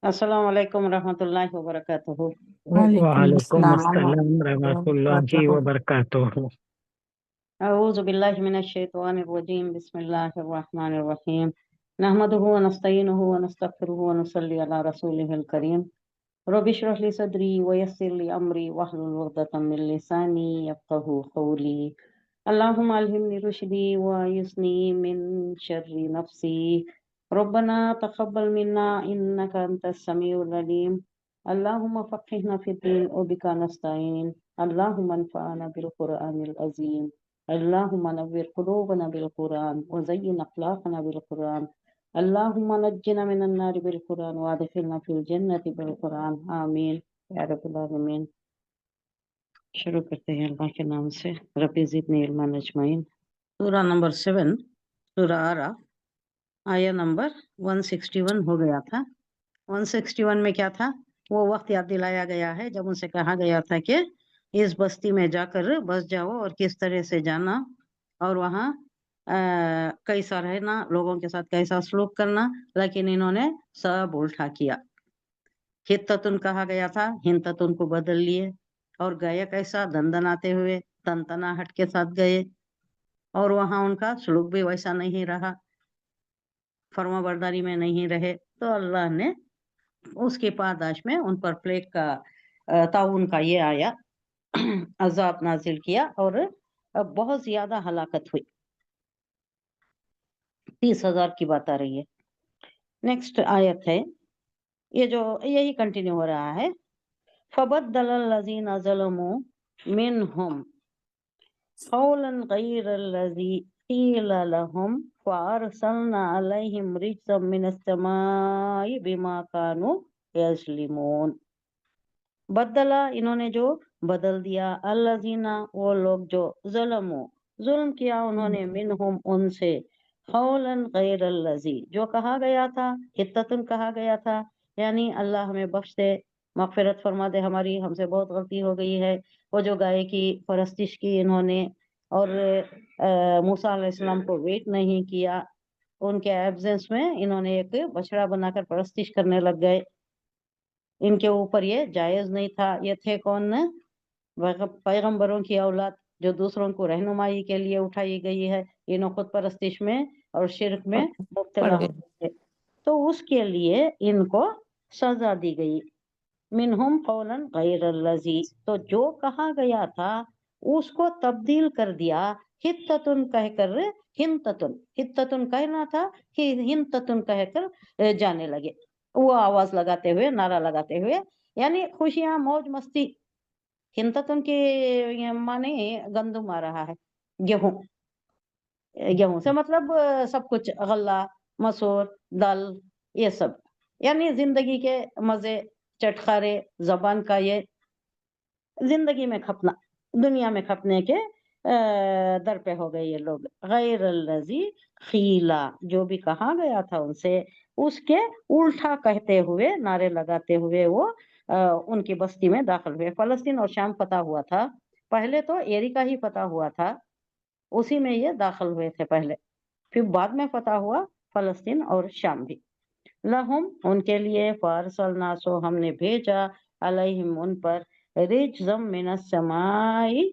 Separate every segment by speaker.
Speaker 1: अस्सलाम वालेकुम रहमतुल्लाहि व बरकातुहू।
Speaker 2: वालेकुम
Speaker 3: वालेकुम
Speaker 2: अस्सलाम
Speaker 3: अस्सलाम
Speaker 2: रहमतुल्लाहि व बरकातुहू।
Speaker 1: अऊज़ु बिल्लाहि मिनश शैतानिर रजीम। बिस्मिल्लाहिर रहमानिर रहीम। नहमदुहु व नस्तईनुहु व नस्तगफिरुहु व नुसल्ली अला रसूलिहिल करीम। रब्बि इश्रह ली सदरी व यस्सिर ली अमरी वहलुल उक़दतम मिन लिसानी यफ़क़हू क़ौली। अल्लाहुम्मा अल्हिमनी रुश्दी व युस्नी मिन शर्रि नफ्सी। रब्बना तक़ब्बल मिन्ना इन्नका अंतस समीउल अलीम। अल्लाहुम्मा फ़क़्हिना फ़िद्दीन व बिका नस्तईन। अल्लाहुम्मा अन्फ़अना बिल क़ुरआनिल अज़ीम। अल्लाहुम्मा नव्विर क़ुलूबना बिल क़ुरआन व ज़य्यिन अख़लाक़ना बिल क़ुरआन। अल्लाहुम्मा नज्जिना मिनन नारि बिल क़ुरआन व अदखिलना फिल जन्नति बिल क़ुरआन। आमीन या रब्बल आलमीन। शुरू करते हैं अल्लाह के नाम से। रब्बी ज़िदनी इल्मन अजमईन। सूरा नंबर 7 सूरा आराफ, आया नंबर 161 हो गया था। 161 में क्या था वो वक्त याद दिलाया गया है जब उनसे कहा गया था कि इस बस्ती में जाकर बस जाओ और किस तरह से जाना और वहाँ कैसा रहना, लोगों के साथ कैसा सलूक करना, लेकिन इन्होंने सब उल्टा किया। हित्ततुन कहा गया था, हिंततुन को बदल लिए और गए कैसा, दंदनाते हुए तनतनाहट के साथ गए और वहाँ उनका सलूक भी वैसा नहीं रहा, फर्माबरदारी में नहीं रहे। तो अल्लाह ने उसके पादाश में उन पर प्लेग का ताउन का ये आया अजाब नाजिल किया और बहुत ज्यादा हलाकत हुई। 30,000 की बात आ रही है। नेक्स्ट आयत है, ये जो यही कंटिन्यू हो रहा है। फबद्दलल लज़ीना ज़लमू मिनहुम क़ौलन ग़ैरल्लज़ी क़ील लहुम फ़अरसलना अलैहिम रिजज़म मिनस समाई बिमा कानू यज़लिमून। बदला, इन्होंने जो बदल दिया, अल्लज़ीना वो लोग जो ज़लमू जुल्म किया उन्होंने, मिनहुम उनसे, क़ौलन ग़ैरल्लज़ी जो कहा गया था, हित्ततुन कहा गया था, यानी अल्लाह हमें बख्श दे, मग़फ़िरत फरमा दे हमारी, हमसे बहुत गलती हो गई है। वो जो गाय की परस्तिश की इन्होंने और मूसा अलैहिस्सलाम को वेट नहीं किया, उनके एब्सेंस में इन्होंने एक बछड़ा बनाकर परस्तिश करने लग गए। इनके ऊपर ये जायज नहीं था। ये थे कौन? पैगंबरों की औलाद जो दूसरों को रहनुमाई के लिए उठाई गई है। इन्हों खुद परस्तिश में और शिर्क में मुब्तला हो गए थे, तो उसके लिए इनको सजा दी गई। मिनहुम कौलन गैरल्लज़ी, तो जो कहा गया था उसको तब्दील कर दिया, हित्ततुन कहकर हिंततुन, हित्ततुन कहना था कि हिंततुन कहकर जाने लगे, वो आवाज लगाते हुए, नारा लगाते हुए, यानी खुशियां मौज मस्ती। हिंततुन के माने गंदुम आ रहा है, गेहूं। गेहूं से मतलब सब कुछ, गल्ला, मसूर, दाल, ये सब, यानी जिंदगी के मजे, चटखारे, जबान का ये जिंदगी में खपना, दुनिया में खपने के दर पे हो गए ये लोग। गैरल्लज़ी क़ीला, जो भी कहा गया था उनसे उसके उल्टा कहते हुए, नारे लगाते हुए वो उनकी बस्ती में दाखिल हुए। फलस्तीन और शाम फतह हुआ था, पहले तो एरिका ही फतह हुआ था, उसी में ये दाखिल हुए थे पहले, फिर बाद में फतह हुआ फलस्तीन और शाम भी। लहुम उनके लिए, फारसलना सो हमने भेजा, अलैहिम उन पर, रिजज़म मिनस समाई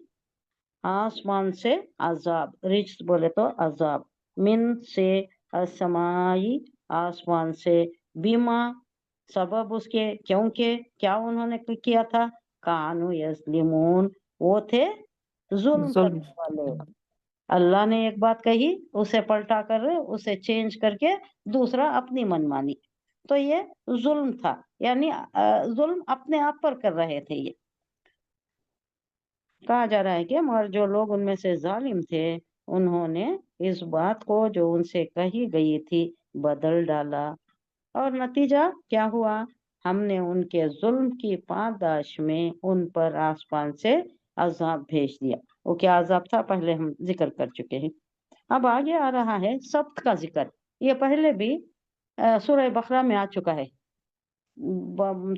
Speaker 1: आसमान से अजाब, रिज बोले तो अजाब, मिन से, असमाई आसमान से, बीमा सबब उसके, क्योंकि क्या उन्होंने किया था, कानू यस्लिमून वो थे जुल्म करने वाले। अल्लाह ने एक बात कही, उसे पलटा कर, उसे चेंज करके दूसरा अपनी मनमानी, तो ये जुल्म था, यानी जुल्म अपने आप पर कर रहे थे। ये कहा जा रहा है कि मगर जो लोग उनमें से जालिम थे उन्होंने इस बात को जो उनसे कही गई थी बदल डाला, और नतीजा क्या हुआ, हमने उनके जुल्म की पादाश में उन पर आसमान से अजाब भेज दिया। वो क्या अजाब था पहले हम जिक्र कर चुके हैं। अब आगे आ रहा है सब्त का जिक्र, ये पहले भी सूरह बकरा में आ चुका है,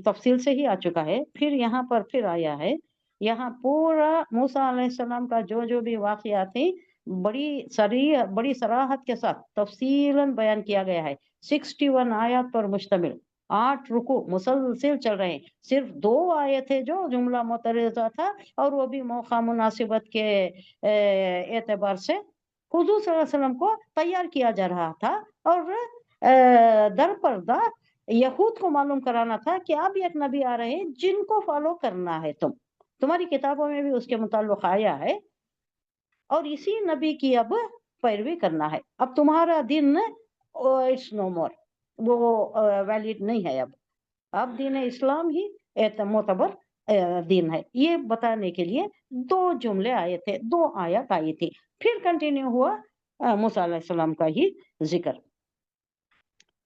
Speaker 1: तफसील से ही आ चुका है, फिर यहाँ पर फिर आया है। यहाँ पूरा मूसा अलैहिस्सलाम का जो जो भी वाकया थी बड़ी सराहत के साथ तफसीलन बयान किया गया है। 61 आयत पर मुश्तमिल 8 रुकू मुसलसिल चल रहे हैं। सिर्फ 2 आयतें जो जुमला मुतरज़ा था और वो भी मौका मुनासिबत के एतबार से हुजूर सल्लल्लाहु अलैहि वसल्लम को तैयार किया जा रहा था और दरपर्दा यहूद को मालूम कराना था कि अब एक नबी आ रहे हैं जिनको फॉलो करना है तुम्हारी किताबों में भी उसके मुताल्लिक आया है और इसी नबी की अब पैरवी करना है। अब तुम्हारा दिन इट्स नो मोर, वो वैलिड नहीं है। अब दीन इस्लाम ही मोतबर दीन है। ये बताने के लिए 2 जुमले आए थे, 2 आयत आई थी। फिर कंटिन्यू हुआ मूसा अलैहिस्सलाम का ही जिक्र।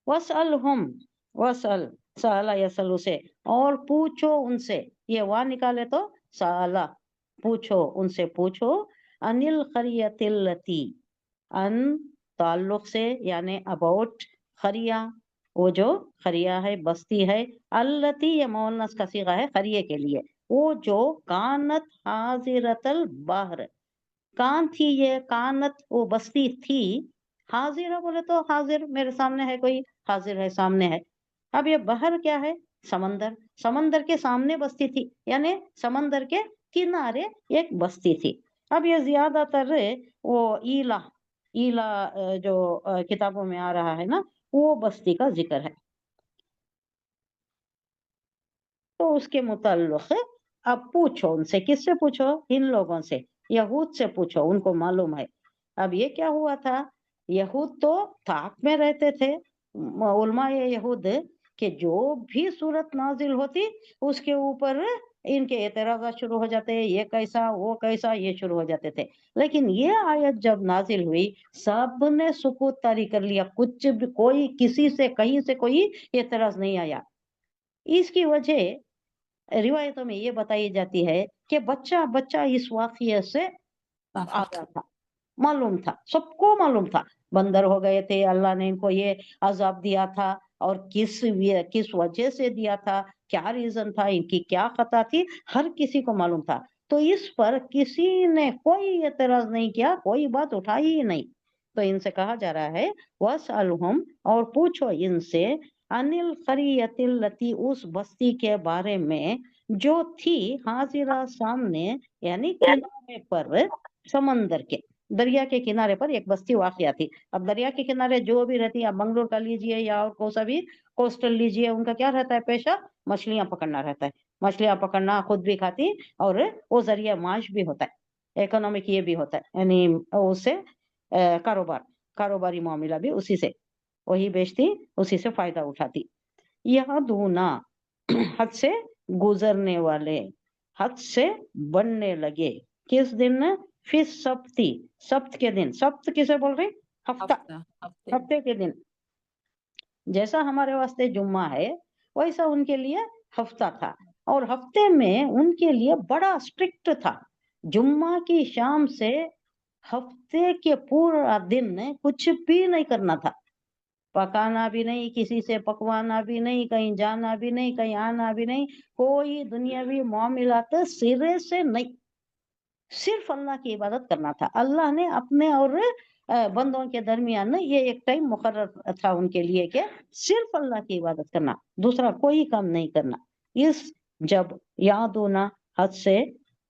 Speaker 1: वसअलहुम, वसल साला यसलु से, और पूछो उनसे, ये वा निकाले तो साला, पूछो उनसे, पूछो अनिल खरियतिल्लती, अन ताल्लुक से यानी अबाउट खरिया, वो जो खरिया है बस्ती है, अल्लती ये मोनस का सीगा है खरिये के लिए, वो जो कानत हाजिरतल बहर, कान थी ये, कानत वो बस्ती थी, हाजिरा बोले तो हाजिर मेरे सामने है कोई, हाजिर है सामने है। अब ये बहर क्या है? समंदर, समंदर के सामने बस्ती थी यानी समंदर के किनारे एक बस्ती थी। अब ये ज्यादातर वो ईला ईला जो किताबों में आ रहा है ना, वो बस्ती का जिक्र है। तो उसके मुताल्लिक अब पूछो उनसे, किससे पूछो? इन लोगों से, यहूद से पूछो, उनको मालूम है। अब ये क्या हुआ था, यहूद तो ताक में रहते थे, उलमा यहूद कि जो भी सूरत नाजिल होती उसके ऊपर इनके एतराज़ात शुरू हो जाते, ये कैसा वो कैसा, ये शुरू हो जाते थे। लेकिन ये आयत जब नाजिल हुई सब ने सुकूत तारी कर लिया, कुछ भी, कोई किसी से कहीं से कोई एतराज नहीं आया। इसकी वजह रिवायतों में ये बताई जाती है कि बच्चा बच्चा इस वाक़ये से आ गया था, मालूम था, सबको मालूम था। बंदर हो गए थे, अल्लाह ने इनको ये अजाब दिया था और किस वजह से दिया था, क्या रीजन था, इनकी क्या खता थी, हर किसी को मालूम था। तो इस पर किसी ने कोई एतराज नहीं किया, कोई बात उठाई ही नहीं। तो इनसे कहा जा रहा है वसअलहुम, और पूछो इनसे, अनिल करियतिल लती, उस बस्ती के बारे में जो थी हाजिरा सामने यानी किनारे पर, समंदर के दरिया के किनारे पर एक बस्ती वाक़या थी। अब दरिया के किनारे जो भी रहती है, आप मंगलोर का लीजिए या और कोई सा भी कोस्टल लीजिए, उनका क्या रहता है पेशा? मछलियां पकड़ना रहता है। मछलियां पकड़ना, खुद भी खाती और वो जरिया माश भी होता है, इकोनॉमिक ये भी होता है, यानी उससे कारोबार, कारोबारी मामला भी उसी से, वही बेचती उसी से फायदा उठाती। यह दूना हद से गुजरने वाले, हद से बढ़ने लगे, किस दिन? फिर सप्ती, सप्त के दिन, सप्त किसे बोल रहे? हफ्ता,
Speaker 3: हफ्ते
Speaker 1: हफ्ते के दिन। जैसा हमारे वास्ते जुम्मा है वैसा उनके लिए हफ्ता था, और हफ्ते में उनके लिए बड़ा स्ट्रिक्ट था। जुम्मा की शाम से हफ्ते के पूरा दिन कुछ भी नहीं करना था, पकाना भी नहीं, किसी से पकवाना भी नहीं, कहीं जाना भी नहीं, कहीं आना भी नहीं, कोई दुनियावी मामलात सिरे से नहीं, सिर्फ अल्लाह की इबादत करना था। अल्लाह ने अपने और बंदों के दरमियान ये एक टाइम मुकर्रर था उनके लिए कि सिर्फ अल्लाह की इबादत करना, दूसरा कोई काम नहीं करना। इस जब यादोना हद से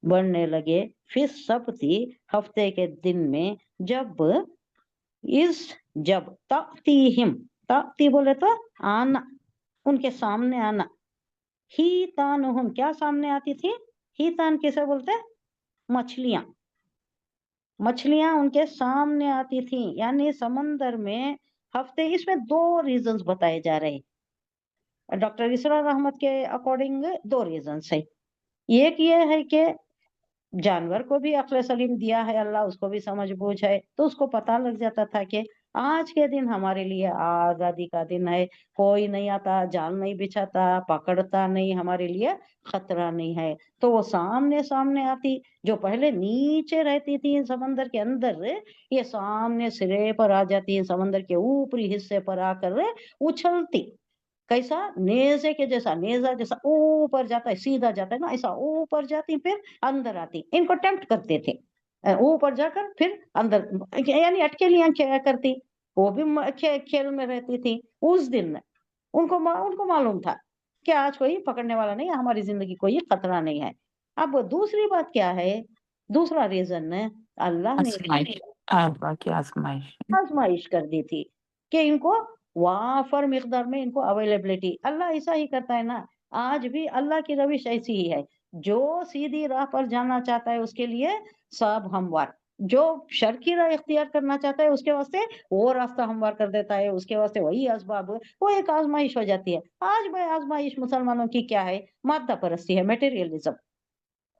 Speaker 1: बढ़ने लगे, फिर सब थी हफ्ते के दिन में, जब इस जब तातीहिम, ताती बोले तो आना, उनके सामने आना, ही तानुहुम, क्या सामने आती थी? ही तान किसे बोलते? मछलियां, मछलियां उनके सामने आती थी यानी समंदर में हफ्ते। इसमें 2 रीजंस बताए जा रहे हैं डॉक्टर इसरार अहमद के अकॉर्डिंग, 2 रीजंस है। एक ये है कि जानवर को भी अक्ल सलीम दिया है अल्लाह, उसको भी समझ बूझ है, तो उसको पता लग जाता था कि आज के दिन हमारे लिए आजादी का दिन है, कोई नहीं आता, जाल नहीं बिछाता, पकड़ता नहीं, हमारे लिए खतरा नहीं है। तो वो सामने सामने आती, जो पहले नीचे रहती थी समंदर के अंदर, ये सामने सिरे पर आ जाती, समंदर के ऊपरी हिस्से पर आकर उछलती, कैसा? नेजे के जैसा, नेजा जैसा ऊपर जाता है, सीधा जाता है ना, ऐसा ऊपर जाती फिर अंदर आती, इनको टेम्प्ट करते थे, ऊपर जाकर फिर अंदर, यानी अटकेलियां करती, वो भी खेल में रहती थी। उस दिन उनको मालूम था कि आज कोई पकड़ने वाला नहीं है, हमारी जिंदगी कोई खतरा नहीं है। अब दूसरी बात क्या है, दूसरा रीजन अल्लाह ने
Speaker 3: आजमाइश, अल्लाह की आजमाइश।
Speaker 1: आजमाइश कर दी थी कि इनको वाफर मिकदार में इनको अवेलेबिलिटी, अल्लाह ऐसा ही करता है ना। आज भी अल्लाह की रविश ऐसी ही है, जो सीधी राह पर जाना चाहता है उसके लिए सब हमवार, जो शर की राह इख्तियार करना चाहता है उसके वास्ते वो रास्ता हमवार कर देता है, उसके वास्ते वही असबाब, वो एक आजमाइश हो जाती है। आज भाई आजमाइश मुसलमानों की क्या है, मादा परस्ती है, मेटेरियलिज्म।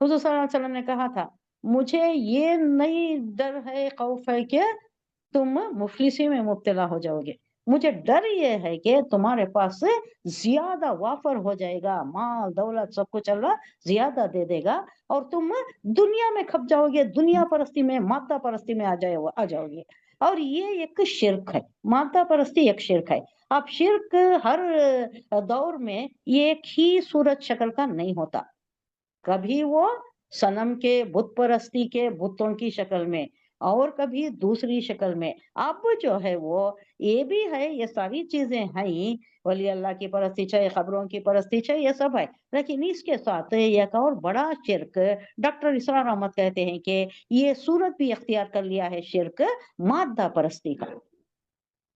Speaker 1: हुजूर सल्लल्लाहु अलैहि वसल्लम ने कहा था, मुझे ये नहीं डर है, खौफ है कि तुम मुफलिसी में मुब्तला हो जाओगे, मुझे डर ये है कि तुम्हारे पास से ज्यादा वाफर हो जाएगा, माल दौलत सब कुछ अल्लाह ज्यादा दे देगा और तुम दुनिया में खप जाओगे, दुनिया परस्ती में, मादा परस्ती में आ जाओगे। और ये एक शिर्क है, मादा परस्ती एक शिर्क है। अब शिर्क हर दौर में एक ही सूरत शक्ल का नहीं होता, कभी वो सनम के बुत परस्ती के बुतों की शक्ल में और कभी दूसरी शक्ल में। अब जो है वो ये भी है, ये सारी चीजें हैं, वली अल्लाह की परस्ती चाहे खबरों की परस्ती चाहे ये सब है, लेकिन इसके साथ एक और बड़ा शिर्क डॉक्टर इसरार अहमद कहते हैं कि ये सूरत भी इख्तियार कर लिया है, शिर्क मादा परस्ती का।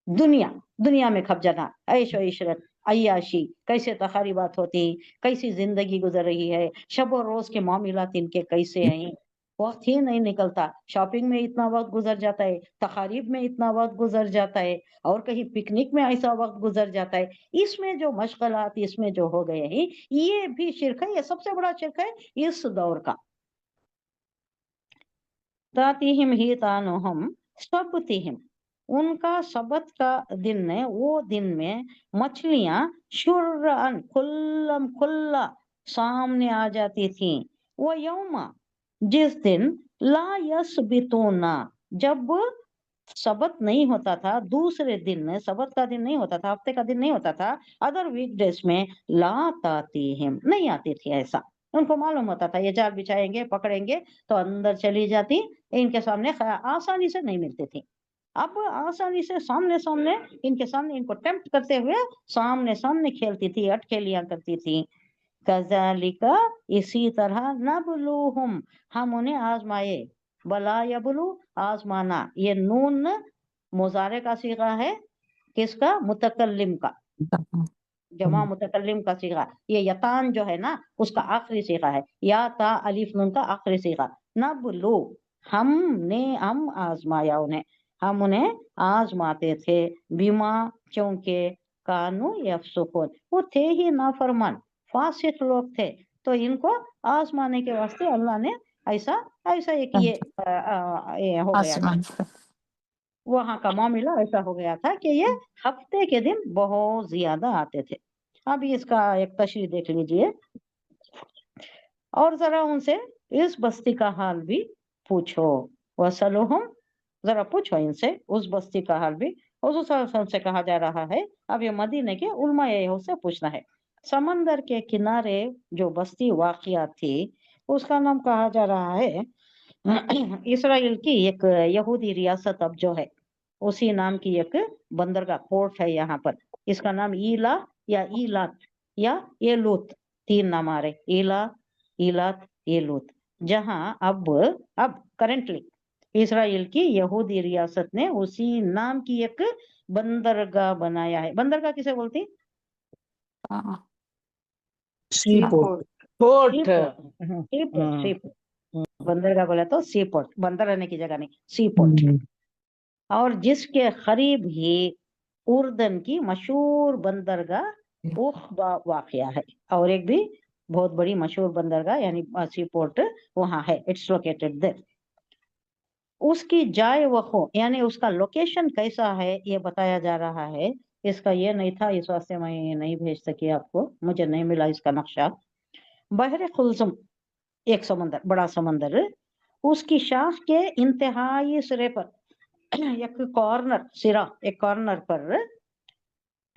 Speaker 1: दुनिया में खप जाना, ऐशो इशरत, अय्याशी, कैसे तकारीबात होती, कैसी जिंदगी गुजर रही है, शब और रोज के मामलात इनके कैसे हैं, वक्त ही नहीं निकलता, शॉपिंग में इतना वक्त गुजर जाता है, तकारीब में इतना वक्त गुजर जाता है, और कहीं पिकनिक में ऐसा वक्त गुजर जाता है। इसमें जो मशगलात इसमें जो हो गए हैं, ये भी शिर्क है, ये सबसे बड़ा शिर्क है इस दौर का। तातीहिम ही तानुहम सबतिहिम, उनका सबत का दिन है, वो दिन में मछलियां शुर्रअन खुल्लम खुल्ला सामने आ जाती थी। वो यौमा, जिस दिन ला यसबितूना, जब सबत नहीं होता था, दूसरे दिन सबत का दिन नहीं होता था, हफ्ते का दिन नहीं होता था, अदर वीकडेज में ला तातीहिम नहीं आती थी। ऐसा उनको मालूम होता था, ये जाल बिछाएंगे पकड़ेंगे तो अंदर चली जाती, इनके सामने आसानी से नहीं मिलती थी। अब आसानी से सामने सामने इनके सामने इनको टेम्प्ट करते हुए सामने सामने खेलती थी, अटखेलियां करती थी। कज़ालिका, इसी तरह नबलूहुम, हम उन्हें आजमाए, बला यबलू आजमाना, ये नून मुजारे का सीगा है, किसका, मुतकल्लिम का, जमा मुतकल्लिम का सीगा। ये यतान जो है ना उसका आखिरी सीगा है, या ता अलिफ नून का आखिरी सीगा। नबलू, हम आजमाया उन्हें, हम उन्हें आजमाते थे, बीमा, क्योंकि कानू यफसुकून, वो थे ही नाफरमान, फासिक लोग थे, तो इनको आजमाने के वास्ते अल्लाह ने ऐसा ऐसा एक ये हो गया था,
Speaker 3: आसमान
Speaker 1: वहां का मामला ऐसा हो गया था कि ये हफ्ते के दिन बहुत ज्यादा आते थे। अभी इसका एक तशरीह देख लीजिए, और जरा उनसे इस बस्ती का हाल भी पूछो, वसलुहुम, जरा पूछो इनसे उस बस्ती का हाल भी। हुजूर सल्लल्लाहु अलैहि वसल्लम से कहा जा रहा है, अब ये मदीने के उलमाए से पूछना है। समंदर के किनारे जो बस्ती वाक़िया थी उसका नाम कहा जा रहा है इसराइल की एक यहूदी रियासत अब जो है, उसी नाम की एक बंदरगाह पोर्ट है यहाँ पर, इसका नाम ईला या ईलात या एलूत, तीन नाम आ रहे, ईला, ईलात, एलूत, जहाँ अब करेंटली इसराइल की यहूदी रियासत ने उसी नाम की एक बंदरगाह बनाया है। बंदरगाह किसे बोलती,
Speaker 2: सी पोर्ट, पोर्ट,
Speaker 1: सी पोर्ट, बंदरगाह बोला तो सी पोर्ट, बंदर रहने की जगह नहीं, सी पोर्ट। और जिसके करीब ही उर्दन की मशहूर बंदरगाह उख्बा वाक़िया है, और एक भी बहुत बड़ी मशहूर बंदरगाह यानी सी पोर्ट वहां है, इट्स लोकेटेड देयर। उसकी जाय वखो यानी उसका लोकेशन कैसा है ये बताया जा रहा है, इसका ये नहीं था, इस वास्ते मैं ये नहीं भेज सकी आपको, मुझे नहीं मिला इसका नक्शा। बहर खुल्सुम, एक समंदर, बड़ा समंदर, उसकी शाख के इंतहाई सिरे पर एक कॉर्नर, सिरा एक कॉर्नर पर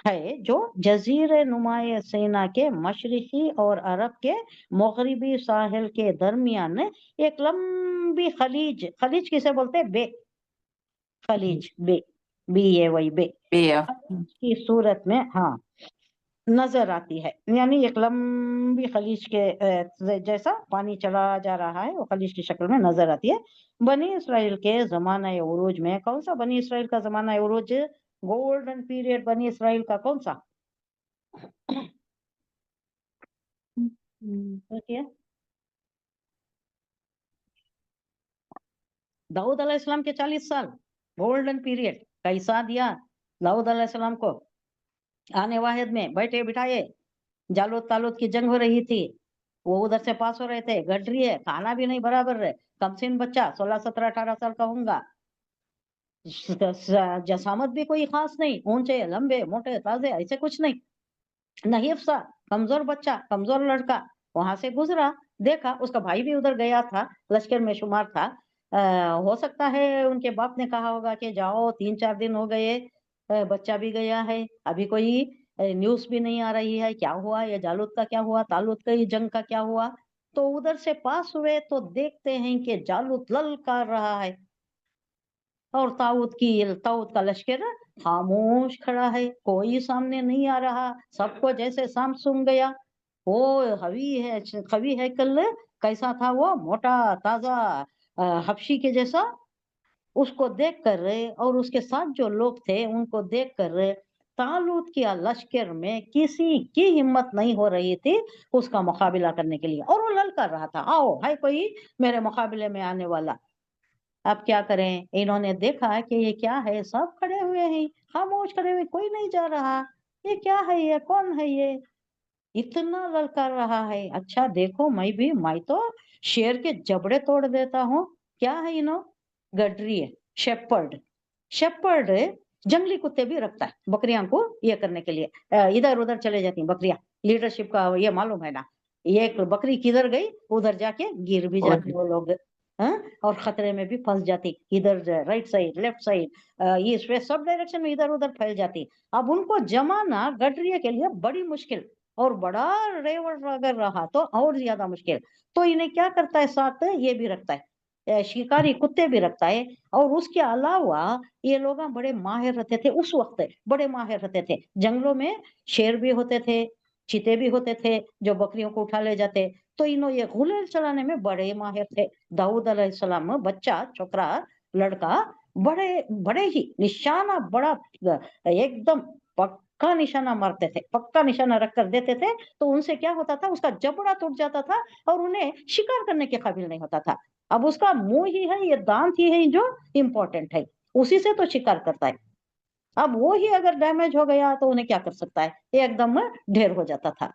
Speaker 1: है, जो जजीरे नुमाए सेना के मशरिकी और अरब के मगरिबी साहिल के दरमियान एक लंबी खलीज, खलीज किसे बोलते हैं, बे, खलीज, बे, बी ये वही बे, की सूरत में, हाँ, नजर आती है, यानी एक लंबी खलीज के जैसा पानी चला जा रहा है, वो खलीज की शक्ल में नजर आती है। बनी इसराइल के जमाना उरूज में, कौन सा बनी इसराइल का जमाना उरूज, गोल्डन पीरियड बनी इसराइल का कौन सा? देखिए, दाऊद अलैहिस्सलाम के 40 साल गोल्डन पीरियड कैसा दिया दाऊद अलैहिस्सलाम को। आने वाहिद में बैठे बिठाए, जालूत तालूत की जंग हो रही थी, वो उधर से पास हो रहे थे, गडरी है, खाना भी नहीं बराबर है, कमसिन बच्चा 16 17 18 साल का होगा, जसामत भी कोई खास नहीं, ऊंचे लंबे मोटे ताजे ऐसे कुछ नहीं, नहीफ सा कमजोर बच्चा, कमजोर लड़का वहां से गुजरा, देखा उसका भाई भी उधर गया था, लश्कर में शुमार था। हो सकता है उनके बाप ने कहा होगा कि जाओ 3 4 दिन हो गए, बच्चा भी गया है, अभी कोई न्यूज भी नहीं आ रही है, क्या हुआ, ये जालूत का क्या हुआ, तालूत का ये जंग का क्या हुआ। तो उधर से पास हुए तो देखते हैं कि जालूत ललकार रहा है और ताऊत का लश्कर खामोश खड़ा है, कोई सामने नहीं आ रहा, सबको जैसे साम सूंघ गया। वो खवी है कल कैसा था, वो मोटा ताजा हबशी के जैसा, उसको देख कर और उसके साथ जो लोग थे उनको देख कर तालूत के लश्कर में किसी की हिम्मत नहीं हो रही थी उसका मुकाबला करने के लिए, और वो ललकार रहा था, आओ है कोई मेरे मुकाबले में आने वाला। अब क्या करें, इन्होंने देखा कि ये क्या है, सब खड़े हुए हैं, खामोश खड़े हुए, कोई नहीं जा रहा, ये क्या है, ये कौन है, ये इतना ललकार रहा है। अच्छा देखो, मैं तो शेर के जबड़े तोड़ देता हूँ। क्या है इनो, गडरी है, शेपर्ड। शेपर्ड जंगली कुत्ते भी रखता है बकरियां को ये करने के लिए, इधर उधर चले जाती हैं बकरियां, लीडरशिप का ये मालूम है ना, ये एक बकरी किधर गई उधर जाके गिर भी जाती वो लोग, हाँ? और खतरे में भी फंस जाती, इधर right side left side east west sub direction में इधर उधर फैल जाती। अब उनको जमाना गडरिया के लिए बड़ी मुश्किल, और बड़ा रेवड़ अगर रहा तो और ज्यादा मुश्किल। तो इन्हें क्या करता है, साथ ये भी रखता है, शिकारी कुत्ते भी रखता है। और उसके अलावा ये लोग बड़े माहिर रहते थे उस वक्त, बड़े माहिर रहते थे जंगलों में, शेर भी होते थे, चीते भी होते थे जो बकरियों को उठा ले जाते। तो इन्हों ये गुलेल चलाने में बड़े माहिर थे। दाऊद अलैहिस्सलाम बच्चा छोकरा लड़का, बड़े बड़े ही निशाना, बड़ा एकदम पक्का निशाना मारते थे, पक्का निशाना रख कर देते थे, तो उनसे क्या होता था, उसका जबड़ा टूट जाता था और उन्हें शिकार करने के काबिल नहीं होता था। अब उसका मुंह ही है, ये दांत ही है जो इम्पोर्टेंट है, उसी से तो शिकार करता है। अब वो ही अगर डैमेज हो गया तो उन्हें क्या कर सकता है, एकदम ढेर हो जाता था।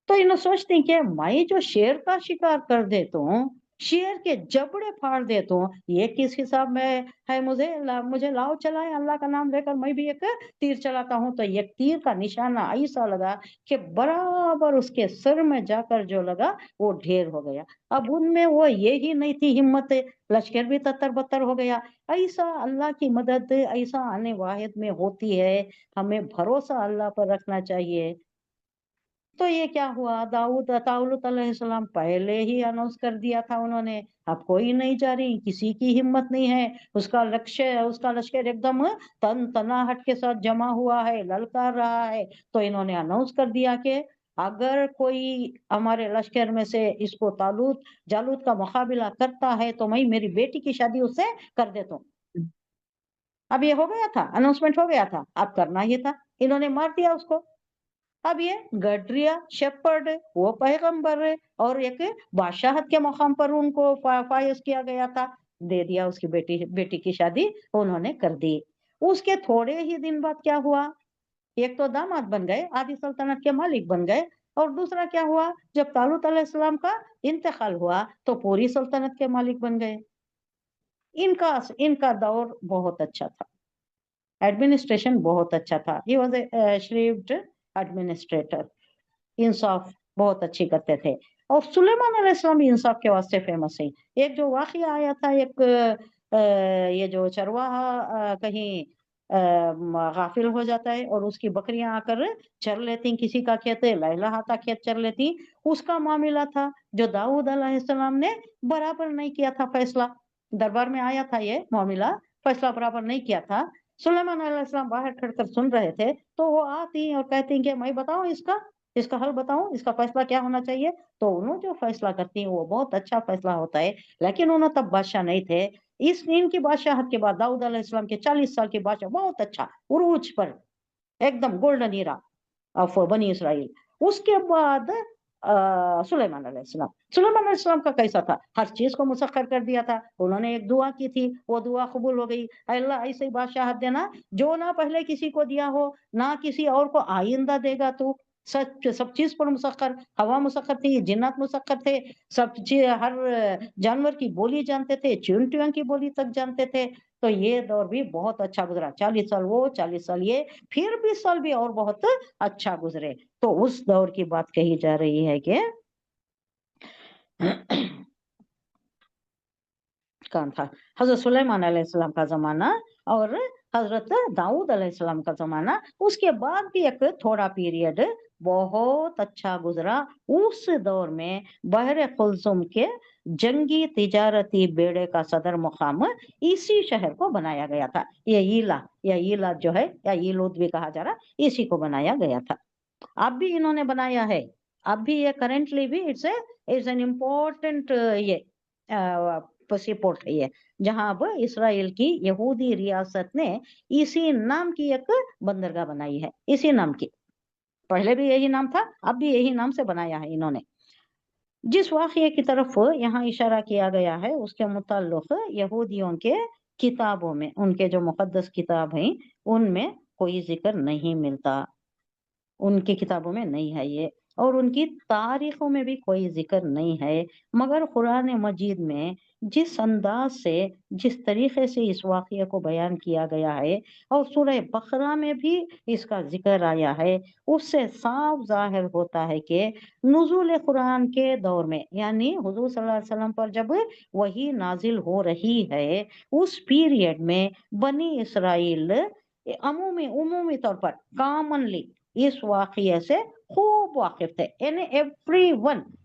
Speaker 1: तो इन्हें सोचते हैं कि मैं जो शेर का शिकार कर देता हूँ, शेर के जबड़े फाड़ देता हूँ, ये किस हिसाब में है, मुझे लाओ चलाए अल्लाह का नाम लेकर मैं भी एक तीर चलाता हूँ। तो एक तीर का निशाना ऐसा लगा कि बराबर उसके सर में जाकर जो लगा वो ढेर हो गया। अब उनमें वो ये ही नहीं थी हिम्मत, लश्कर भी तत्तर बत्तर हो गया। ऐसा अल्लाह की मदद ऐसा आने वाहिद में होती है, हमें भरोसा अल्लाह पर रखना चाहिए। तो ये क्या हुआ, ताउलूत अलैहिस्सलाम पहले ही अनाउंस कर दिया था उन्होंने, अब कोई नहीं जा रही, किसी की हिम्मत नहीं है, उसका लश्कर एकदम तन तनाहट के साथ जमा हुआ है, ललकार रहा है। तो इन्होंने अनाउंस कर दिया कि अगर कोई हमारे लश्कर में से इसको जालूत का मुकाबला करता है तो मैं मेरी बेटी की शादी उससे कर देता हूँ। अब ये हो गया था, अनाउंसमेंट हो गया था, अब करना ही था, इन्होंने मार दिया उसको। अब ये गडरिया शेपर्ड वो पैगंबर है, और एक बादशाहत के मकाम पर उनको फायज किया गया था, दे दिया, उसकी बेटी की शादी उन्होंने कर दी। उसके थोड़े ही दिन बाद क्या हुआ, एक तो दामाद बन गए, आदि सल्तनत के मालिक बन गए, और दूसरा क्या हुआ, जब तालूत अलैहिस्सलाम का इंतकाल हुआ तो पूरी सल्तनत के मालिक बन गए। इनका इनका दौर बहुत अच्छा था, एडमिनिस्ट्रेशन बहुत अच्छा था, ही वॉज ए श्रीव्ड एडमिनिस्ट्रेटर, इंसाफ बहुत अच्छी करते थे। और सुलेमान अलैहिस्सलाम भी इंसाफ के वास्ते फेमस है। एक जो वाकया आया था, एक ये जो चरवाहा कहीं गाफिल हो जाता है और उसकी बकरियां आकर चर लेती, किसी का खेत लहलहाता खेत चर लेती, उसका मामला था जो दाऊद अलैहिस्सलाम ने बराबर नहीं किया था फैसला, दरबार में आया था ये मामला, फैसला बराबर नहीं किया था। सुलेमान अलैहिस्सलाम बाहर खड़कर सुन रहे थे, तो वो आती और कहती हैं कि मैं बताऊं इसका हल बताऊं, इसका फैसला क्या होना चाहिए। तो उन्होंने जो फैसला करती हैं वो बहुत अच्छा फैसला होता है, लेकिन उन्होंने तब बादशाह नहीं थे। इनकी बादशाहत के बाद दाऊद अलैहिस्सलाम के 40 साल की बादशाह, बहुत अच्छा उरूज पर, एकदम गोल्डन ईरा ऑफ बनी इसराइल। उसके बाद सुलेमान अलैहिस्सलाम का कैसा था, हर चीज को मुसख्खर कर दिया था। उन्होंने एक दुआ की थी, वो दुआ कबूल हो गई। अल्लाह ऐसे ही बादशाहत देना जो ना पहले किसी को दिया हो, ना किसी और को आइंदा देगा। तू सब चीज पर मुसख्खर, हवा मुसख्खर थी, जिन्नात मुसख्खर थे, सब चीज, हर जानवर की बोली जानते थे, चींटियों की बोली तक जानते थे। तो ये दौर भी बहुत अच्छा गुजरा, 40 साल वो, 40 साल ये, फिर 20 साल भी और बहुत अच्छा गुजरे। तो उस दौर की बात कही जा रही है कि कौन था, हजरत सुलेमान अलैहिस्सलाम का जमाना और हजरत दाऊद अलैहिस्सलाम का जमाना। उसके बाद भी एक थोड़ा पीरियड बहुत अच्छा गुजरा। उस दौर में बहरे कुलसुम के जंगी तिजारती बेड़े का सदर मुकाम इसी शहर को बनाया गया था। ये ईला जो है, या ईलूद भी कहा जा रहा, इसी को बनाया गया था। अब भी इन्होंने बनाया है, अब भी ये करेंटली भी इट्स एन इम्पोर्टेंट ये पोर्ट है ये, जहां अब इसराइल की यहूदी रियासत ने इसी नाम की एक बंदरगाह बनाई है, इसी नाम की। पहले भी यही नाम था, अब भी यही नाम से बनाया है इन्होंने। जिस वाक़ये की तरफ यहाँ इशारा किया गया है उसके मुताल्लिक़ यहूदियों के किताबों में, उनके जो मुक़द्दस किताब हैं उनमें कोई जिक्र नहीं मिलता, उनकी किताबों में नहीं है ये, और उनकी तारीखों में भी कोई जिक्र नहीं है। मगर कुरान मजीद में जिस अंदाज से, जिस तरीके से इस वाक़ये को बयान किया गया है और सूरह बकरा में भी इसका जिक्र आया है, उससे साफ ज़ाहिर होता है कि नुज़ूल कुरान के दौर में, यानी हुज़ूर सल्लल्लाहु अलैहि वसल्लम पर जब वही नाजिल हो रही है, उस पीरियड में बनी इसराइल उमूमी तौर पर कॉमनली इस वाक़ये से खूब वाकिफ थे। यानी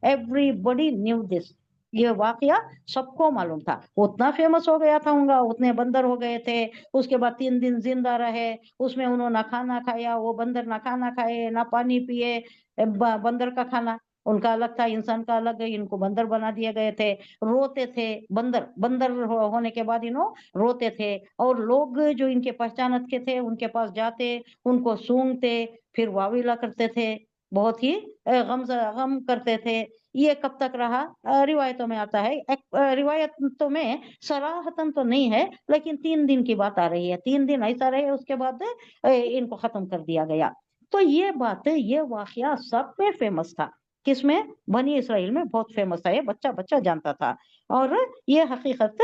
Speaker 1: एवरीबॉडी न्यू दिस, ये वाकया सबको मालूम था। उतना फेमस हो गया था उनका, उतने बंदर हो गए थे। उसके बाद 3 दिन जिंदा रहे, उसमें उन्होंने ना खाना खाया, वो बंदर ना खाना खाए ना पानी पिए। बंदर का खाना उनका अलग था, इंसान का अलग है, इनको बंदर बना दिए गए थे। रोते थे, बंदर बंदर होने के बाद इन्हों रोते थे, और लोग जो इनके पहचानत के थे उनके पास जाते, उनको सूंघते, फिर वाविला करते थे, बहुत ही गम करते थे। ये कब तक रहा, रिवायतों में आता है, रिवायतों में सराहतन तो नहीं है, लेकिन 3 दिन की बात आ रही है, 3 दिन ऐसा रहे, उसके बाद इनको खत्म कर दिया गया। तो ये बात, ये वाकया सब में फेमस था। किसमें, बनी इसराइल में बहुत फेमस था, ये बच्चा बच्चा जानता था। और ये हकीकत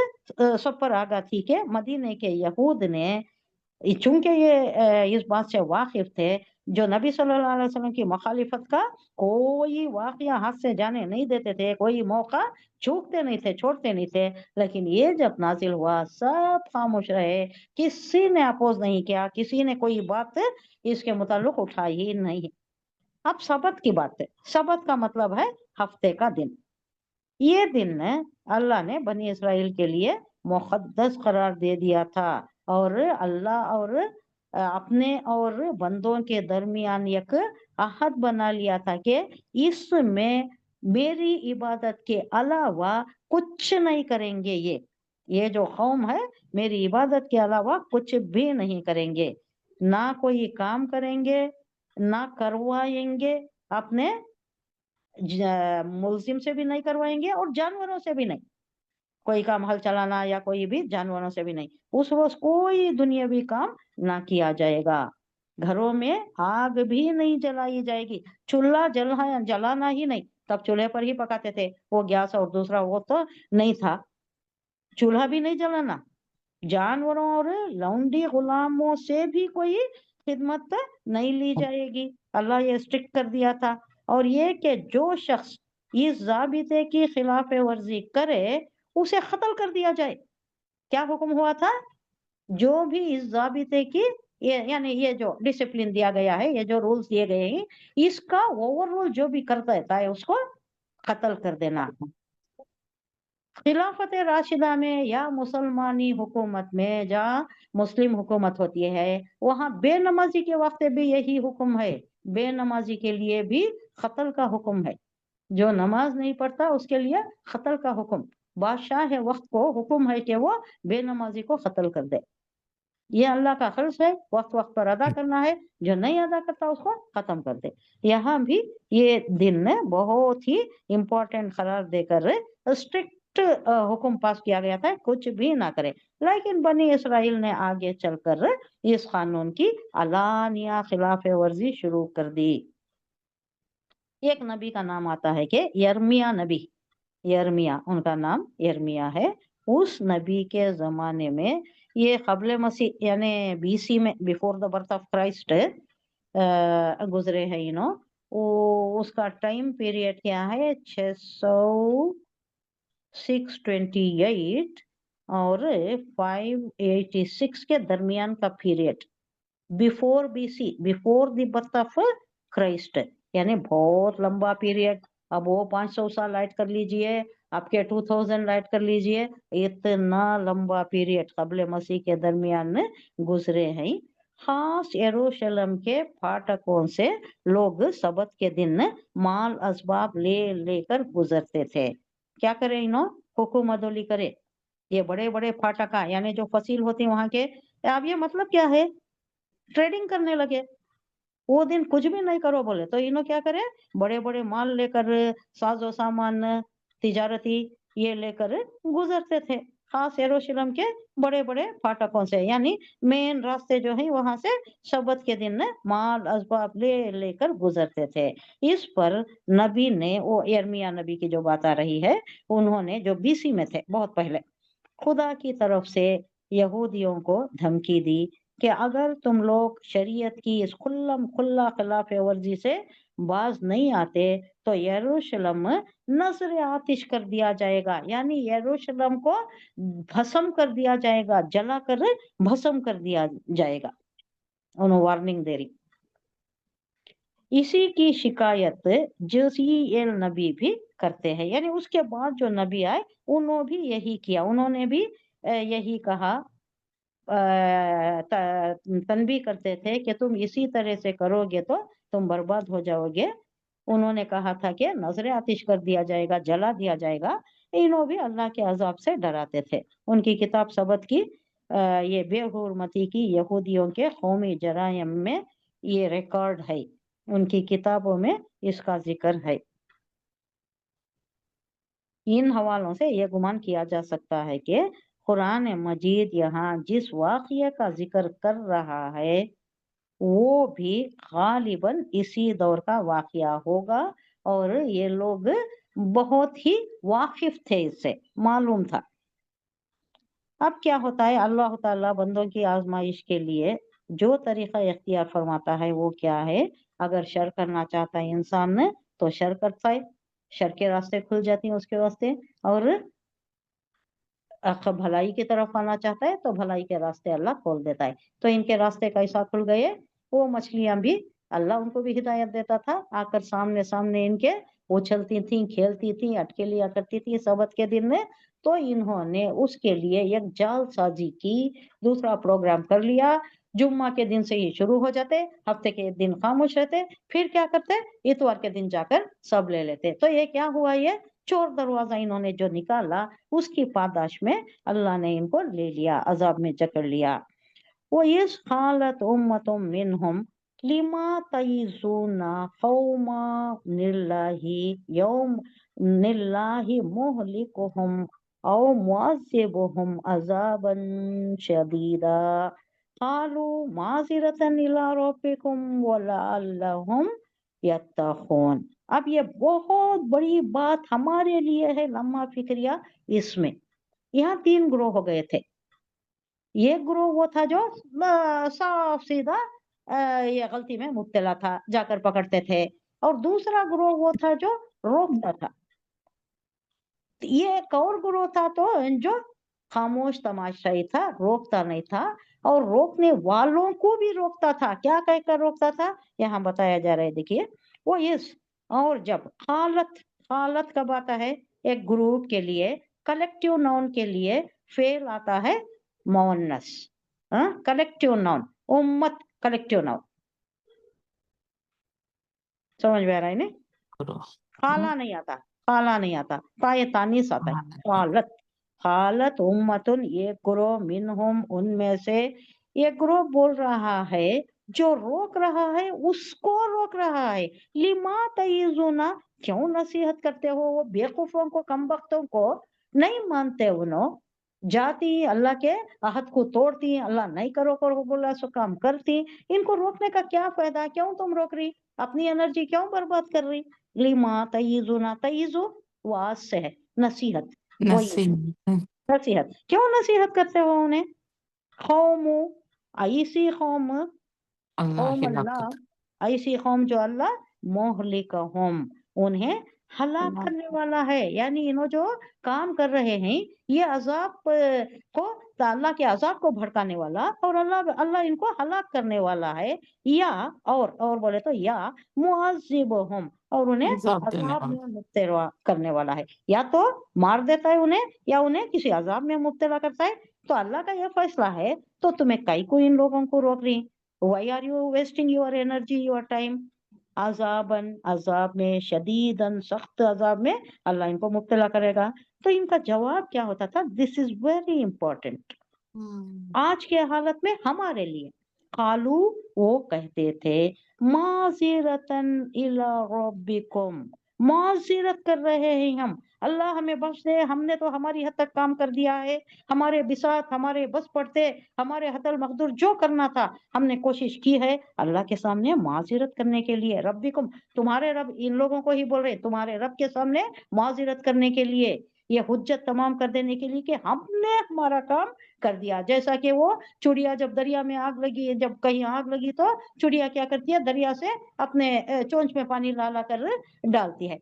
Speaker 1: सब पर आगा थी कि मदीने के यहूद ने, चूंकि ये इस बात से वाकिफ थे, जो नबी सल्लल्लाहु अलैहि वसल्लम की मुखालिफत का कोई वाकया हाथ से जाने नहीं देते थे, कोई मौका चूकते नहीं थे, छोड़ते नहीं थे। लेकिन ये जब नाजिल हुआ सब खामोश रहे, किसी ने अपोज नहीं किया, किसी ने कोई बात इसके मुताल्लिक उठाई ही नहीं। अब सबत की बात है, सबत का मतलब है हफ्ते का दिन। ये दिन अल्लाह ने बनी इसराइल के लिए मुक़द्दस करार दे दिया था, और अल्लाह और अपने और बंदों के दरमियान एक अहद बना लिया था कि इसमें मेरी इबादत के अलावा कुछ नहीं करेंगे। ये जो कौम है, मेरी इबादत के अलावा कुछ भी नहीं करेंगे, ना कोई काम करेंगे, ना करवाएंगे, अपने मुल्जिम से भी नहीं करवाएंगे, और जानवरों से भी नहीं, कोई काम हल चलाना या कोई भी जानवरों से भी नहीं। उस रोज कोई दुनियावी काम ना किया जाएगा। घरों में आग भी नहीं जलाई जाएगी, चूल्हा जलाना ही नहीं, तब चूल्हे पर ही पकाते थे, वो गैस और दूसरा वो तो नहीं था, चूल्हा भी नहीं जलाना। जानवरों और लौंडी गुलामों से भी कोई खिदमत नहीं ली जाएगी, अल्लाह ये स्ट्रिक्ट कर दिया था। और ये कि जो शख्स इस ज़ाबिते की खिलाफ वर्जी करे उसे कत्ल कर दिया जाए। क्या हुक्म हुआ था, जो भी इस ज़ाबिते की, ये यानी ये जो डिसिप्लिन दिया गया है, ये जो रूल्स दिए गए हैं, इसका ओवरऑल जो भी करता है उसको कत्ल कर देना, खिलाफत राशिदा में या मुसलमानी हुकूमत में जहाँ मुस्लिम हुकूमत होती है वहाँ बेनमाजी के वास्ते भी यही हुक्म है, बेनमाजी के लिए भी कत्ल का हुक्म है, जो नमाज नहीं पढ़ता उसके लिए कत्ल का हुक्म, बादशाह है वक्त को हुक्म है कि वो बेनमाजी को कत्ल कर दे। ये अल्लाह का खर्च है, वक्त वक्त पर अदा करना है, जो नहीं अदा करता उसको खत्म कर दे। यहाँ भी ये दिन बहुत ही इम्पोर्टेंट करार देकर स्ट्रिक्ट हुक्म पास किया गया था, कुछ भी ना करे। लेकिन बनी इसराइल ने आगे चलकर इस कानून की अलानिया खिलाफ वर्जी शुरू कर दी। एक नबी का नाम आता है कि यर्मिया नबी, यर्मिया उनका नाम यर्मिया है। उस नबी के जमाने में ये कबल मसीह यानी बीसी में, before the birth of Christ गुजरे हैं यू नो। उसका टाइम पीरियड क्या है 628 और 586 के दरमियान का period, before BC, before the birth of Christ, यानी बहुत लंबा पीरियड। अब वो 500 साल ऐड कर लीजिए, आपके 2000 ऐड कर लीजिए, इतना लंबा पीरियड कबल मसीह के दरमियान गुजरे हैं। खास यरूशलेम के फाटकों से लोग सबत के दिन माल असबाब ले लेकर गुजरते थे। क्या करें इन्हों, हुकुम अदोली करे। ये बड़े बड़े फाटका यानी जो फसील होती है वहां के, अब ये मतलब क्या है, ट्रेडिंग करने लगे। वो दिन कुछ भी नहीं करो बोले तो इन्हों क्या करे, बड़े बड़े माल लेकर, साजो सामान तिजारती ये लेकर गुजरते थे, खास यरूशलेम के बड़े बड़े फाटकों से, यानी मेन रास्ते जो है वहां से शबत के दिन माल असबाब ले लेकर गुजरते थे। इस पर नबी ने, वो यर्मिया नबी की जो बात आ रही है, उन्होंने जो बीसी में थे बहुत पहले, खुदा की तरफ से यहूदियों को धमकी दी कि अगर तुम लोग शरीयत की इस खुल्ला खिलाफ वर्जी से बाज नहीं आते तो यरूशलेम नजर आतिश कर दिया जाएगा, यानी यरूशलेम को भस्म कर दिया जाएगा, जलाकर भस्म कर दिया जाएगा। उन्होंने वार्निंग दे रही। इसी की शिकायत जसीएल नबी भी करते हैं, यानी उसके बाद जो नबी आए उन्होंने भी यही किया, उन्होंने भी यही कहा, तनबी करते थे कि तुम इसी तरह से करोगे तो तुम बर्बाद हो जाओगे। उन्होंने कहा था कि नजर आतिश कर दिया जाएगा, जला दिया जाएगा। इन्हों भी अल्लाह के अजाब से डराते थे। उनकी किताब सबत की ये बेहुरमती की यहूदियों के कौमी जराइम में ये रिकॉर्ड है, उनकी किताबों में इसका जिक्र है। इन हवालों से यह गुमान किया जा सकता है कि कुरान मजीद यहाँ जिस वाक़िया का जिक्र कर रहा है वो भी गालिबन इसी दौर का वाक़िया होगा, और ये लोग बहुत ही वाकिफ थे, इससे मालूम था। अब क्या होता है, अल्लाह ताला बंदों की आजमाइश के लिए जो तरीका इख्तियार फरमाता है वो क्या है। अगर शर करना चाहता है इंसान तो शर करता है, शर के रास्ते खुल जाती हैं उसके वास्ते, और भलाई की तरफ आना चाहता है तो भलाई के रास्ते अल्लाह खोल देता है। तो इनके रास्ते कैसा खुल गए, वो मछलियां भी अल्लाह उनको भी हिदायत देता था, आकर सामने सामने इनके उछलती थी, खेलती थी, अटके लिया करती थी सबत के दिन में। तो इन्होंने उसके लिए एक जाल साजी की, दूसरा प्रोग्राम कर लिया। जुम्मा के दिन से ही शुरू हो जाते, हफ्ते के दिन खामोश रहते, फिर क्या करते, इतवार के दिन जाकर सब ले लेते। तो ये क्या हुआ, ये चोर दरवाजा इन्होंने जो निकाला उसकी पादाश में अल्लाह ने इनको ले लिया, अजाब में जकड़ लिया। वो इस हालत उम्मतुम मिनहुम लिमा तयीजुना कौमा निल्लाही यौम निल्लाही मुहलिकुहुम औ मुअज़्ज़िबुहुम अज़ाबन शदीदा क़ालू माज़िरतन इला रब्बिकुम वलअल्लहुम यत्तक़ून। अब ये बहुत बड़ी बात हमारे लिए है, लम्हा फिक्रिया इसमें। यहाँ 3 ग्रोह हो गए थे। ये ग्रोह वो था जो साफ सीधा ये गलती में मुब्तला था, जाकर पकड़ते थे, और दूसरा ग्रोह वो था जो रोकता था। ये एक और ग्रोह था तो जो खामोश तमाशाई था, रोकता नहीं था, और रोकने वालों को भी रोकता था। क्या कहकर रोकता था, यहाँ बताया जा रहा है, देखिए। वो इस, और जब हालत, हालत कब आता है एक ग्रुप के लिए, कलेक्टिव नाउन के लिए फेल आता है मोनस, कलेक्टिव नाउन, उम्मत कलेक्टिव नाउन। समझ में आ रहा है नहीं?
Speaker 3: करो
Speaker 1: खाला नहीं आता, खाला नहीं आता, ताये तानीस आता है, खालत, खालत उम्मतुन, ये ग्रोह, मिनहुम, उनमें से, ये ग्रोह बोल रहा है, जो रोक रहा है उसको रोक रहा है, लिमा तयीजुना, क्यों नसीहत करते हो, वो बेवकूफों को, कमबख्तों को, नहीं मानते उन्हों, जाती अल्लाह के अहद को तोड़ती, अल्लाह नहीं करो करो बोला सो काम करती, इनको रोकने का क्या फायदा, क्यों तुम रोक रही, अपनी एनर्जी क्यों बर्बाद कर रही? लिमा तयीजुना, तयीजु वाज से है, नसीहत, वही
Speaker 3: नसीब
Speaker 1: नसीहत, क्यों नसीहत करते हो उन्हें? कौम, ऐसी कौम,
Speaker 3: अल्लाह
Speaker 1: कौम अल्लाह,
Speaker 3: हिलाकत
Speaker 1: ऐसी कौम जो अल्लाह मोहलिकहुम, उन्हें हलाक
Speaker 3: अल्लाह
Speaker 1: करने वाला है, यानी इन्हों जो काम कर रहे हैं ये अजाब को, अल्लाह के अजाब को भड़काने वाला, और अल्लाह अल्लाह इनको हलाक करने वाला है, या और बोले तो या मुअज़्ज़िबुहुम, और उन्हें
Speaker 3: अज़ाब देने
Speaker 1: अजाब
Speaker 3: वाला
Speaker 1: में मुब्तला करने वाला है, या तो मार देता है उन्हें, या उन्हें किसी अजाब में मुब्तला करता है। तो अल्लाह का यह फैसला है, तो तुम्हें काई को इन लोगों को रोक रही? Why are you wasting your energy, your time? अजाबन, अजाब में, शदीदन, सख्त अजाब में अल्लाह इनको मुब्तला करेगा। तो इनका जवाब क्या होता था? दिस इज वेरी इंपॉर्टेंट आज के हालत में हमारे लिए। कालू, वो कहते थे, माजिरतन इला रब्बिकुम, माजिरत कर रहे हैं हम, अल्लाह हमें बख्श दे, हमने तो हमारी हद तक काम कर दिया है, हमारे बिसात, हमारे बस पड़ते, हमारे हदल मकदूर जो करना था हमने कोशिश की है, अल्लाह के सामने माजिरत करने के लिए, रब्बिकुम, तुम्हारे रब, इन लोगों को ही बोल रहे, तुम्हारे रब के सामने माजिरत करने के लिए, ये हुज्जत तमाम कर देने के लिए कि हमने हमारा काम कर दिया। जैसा कि वो चिड़िया जब दरिया में आग लगी, जब कहीं आग लगी तो चिड़िया क्या करती है, दरिया से अपने चोंच में पानी ला ला कर डालती है,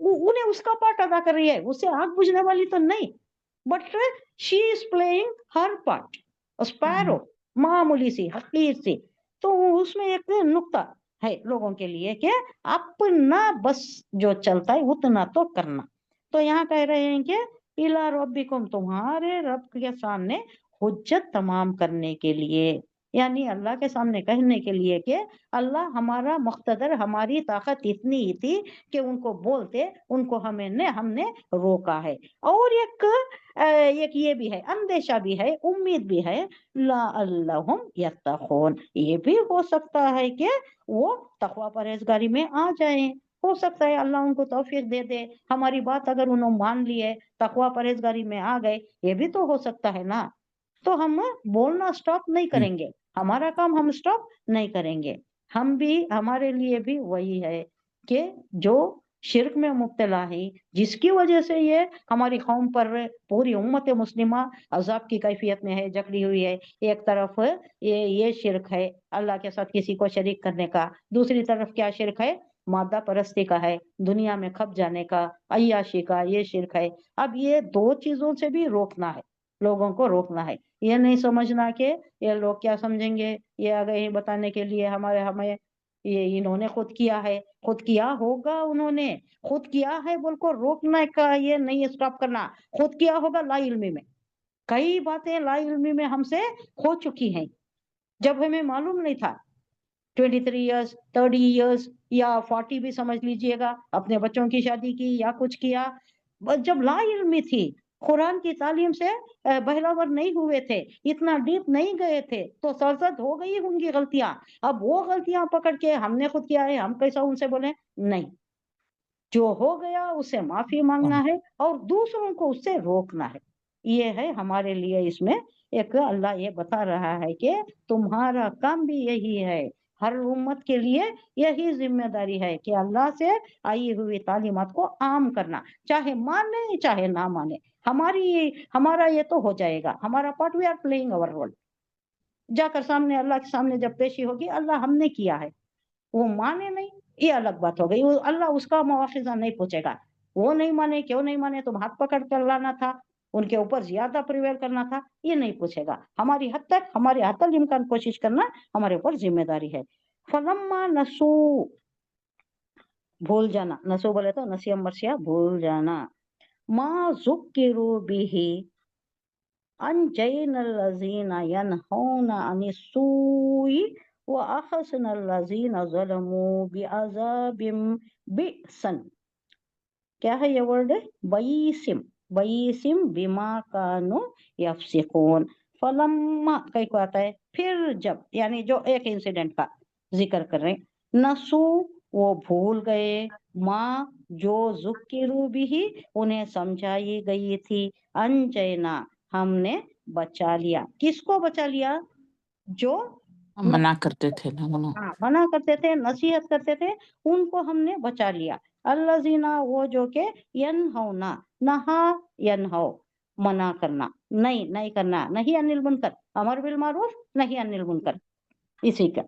Speaker 1: उन्हें उसका पार्ट अदा कर रही है, उससे आग बुझने वाली तो नहीं, but she is playing her part, sparrow, मामूली सी, हकीर सी। तो उसमें एक नुक्ता है लोगों के लिए कि अपना बस जो चलता है उतना तो करना। तो यहाँ कह रहे हैं कि इला रब्बिकुम, तुम्हारे रब के सामने हुज्जत तमाम करने के लिए, यानी अल्लाह के सामने कहने के लिए कि अल्लाह हमारा मुख्तदर, हमारी ताकत इतनी ही थी कि उनको बोलते, उनको हमने रोका है। और एक ये भी है, अंदेशा भी है, उम्मीद भी है, ला अल्लाहुम यत्तखून, ये भी हो सकता है कि वो तकवा परहेजगारी में आ जाएं, हो सकता है अल्लाह उनको तौफीक दे दे, हमारी बात अगर उन्होंने मान ली है, तकवा परहेजगारी में आ गए, ये भी तो हो सकता है ना। तो हम बोलना स्टॉप नहीं करेंगे, हमारा काम हम स्टॉप नहीं करेंगे। हम भी, हमारे लिए भी वही है कि जो शिर्क में मुब्तला है, जिसकी वजह से ये हमारी कौम पर, पूरी उम्मत मुस्लिमा अजाब की कैफियत में है, जकड़ी हुई है। एक तरफ ये शिर्क है अल्लाह के साथ किसी को शरीक करने का, दूसरी तरफ क्या शिर्क है, मादा परस्ती का है, दुनिया में खप जाने का, अय्याशी का, ये शिर्क है। अब ये दो चीजों से भी रोकना है, लोगों को रोकना है। ये नहीं समझना कि ये लोग क्या समझेंगे, ये आ गए हैं बताने के लिए हमें ये इन्होंने खुद किया है, खुद किया होगा, उन्होंने खुद किया है बोल को रोकने का ये नहीं, स्टॉप करना, खुद किया होगा ला इल्मी में, कई बातें ला इल्मी में हमसे हो चुकी हैं, जब हमें मालूम नहीं था। 23 इयर्स, 30 इयर्स या 40 भी समझ लीजिएगा, अपने बच्चों की शादी की या कुछ किया, जब ला इल्मी थी, कुरान की तालीम से बहरावर नहीं हुए थे, इतना डीप नहीं गए थे, तो सरजद हो गई होंगी गलतियां। अब वो गलतियां पकड़ के हमने खुद किया है, हम कैसा उनसे बोले? नहीं, जो हो गया उससे माफी मांगना है और दूसरों को उससे रोकना है। ये है हमारे लिए, इसमें एक अल्लाह ये बता रहा है कि तुम्हारा काम भी यही है, हर उम्मत के लिए यही जिम्मेदारी है कि अल्लाह से आई हुई तालीमात को आम करना, चाहे माने चाहे ना माने, हमारा ये तो हो जाएगा, हमारा part, we are playing our role. जाकर सामने अल्लाह के सामने जब पेशी होगी, अल्लाह हमने किया है, वो माने नहीं, ये अलग बात हो गई, वो अल्लाह उसका मुआखिजा नहीं पूछेगा। वो नहीं माने, क्यों नहीं माने, तुम हाथ पकड़ कर लाना था, उनके ऊपर ज्यादा प्रिवेल करना था, ये नहीं पूछेगा। हमारी हद तक, हमारे हतल इम्कान कोशिश करना हमारे ऊपर जिम्मेदारी है। फलम्मा नसू, भूल जाना, नसू बोले तो नसिया मरसिया, भूल जाना। मा ज़ुक्किरू बिही अंजयना लज़ीना यनहौना अनिस्सूई व अखज़ना लज़ीना ज़लमू बिअज़ाबिम बिअसन। क्या है ये वर्ड? बईसिम, बईसिम बिमा कानु यफसिकून। फलम्मा कई को आता है फिर जब, यानी जो एक इंसिडेंट का जिक्र कर रहे हैं। नसू वो भूल गए, माँ जो जुक्किरू बिही उन्हें समझाई गई थी, अंजयना हमने बचा लिया। किसको बचा लिया? जो
Speaker 3: मना करते थे ना उन्होंने।
Speaker 1: हाँ, मना करते थे, नसीहत करते थे, उनको हमने बचा लिया। अल्लज़ीना वो जो के यनहौना, नहा यनहौ मना करना, नहीं नहीं करना, नहीं अनिल मुनकर, अमर बिल मारूफ नहीं अनिल मुनकर, इसी का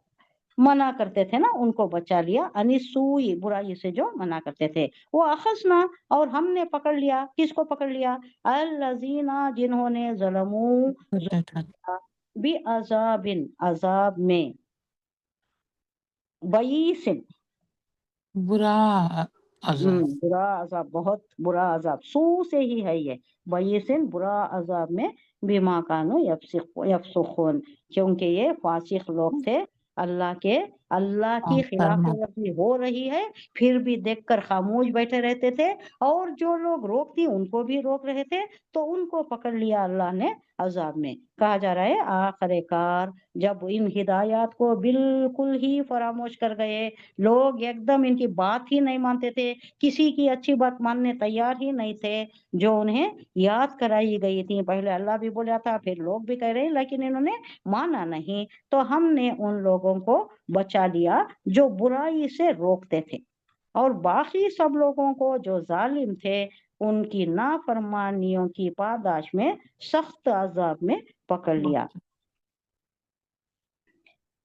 Speaker 1: मना करते थे ना, उनको बचा लिया। अनिसूई बुराई से जो मना करते थे। वो अखसना और हमने पकड़ लिया। किसको पकड़ लिया? अल्लज़ीना जिन्होंने ज़लमू
Speaker 3: करते थे
Speaker 1: बि अजाबिन अजाब में, बईसिन
Speaker 3: बुरा अजाब।
Speaker 1: बुरा अजाब, बहुत बुरा अजाब, सू से ही है ये, बईसिन बुरा अजाब में, बिमा कानू यफसुखून क्योंकि ये फासिक लोग थे। अल्लाह के, अल्लाह की खिलाफ
Speaker 3: फरमा
Speaker 1: वर्जी हो रही है फिर भी देखकर खामोश बैठे रहते थे, और जो लोग रोकती उनको भी रोक रहे थे, तो उनको पकड़ लिया अल्लाह ने अजाब में। कहा जा रहा है आखिरकार जब इन हिदायत को बिल्कुल ही फरामोश कर गए, लोग एकदम इनकी बात ही नहीं मानते थे, किसी की अच्छी बात मानने तैयार ही नहीं थे, जो उन्हें याद कराई गई थी। पहले अल्लाह भी बोला था, फिर लोग भी कह रहे हैं, लेकिन इन्होंने माना नहीं, तो हमने उन लोगों को बचा लिया जो बुराई से रोकते थे, और बाकी सब लोगों को जो जालिम थे उनकी नाफरमानियों की पादाश में सख्त अजाब में पकड़ लिया।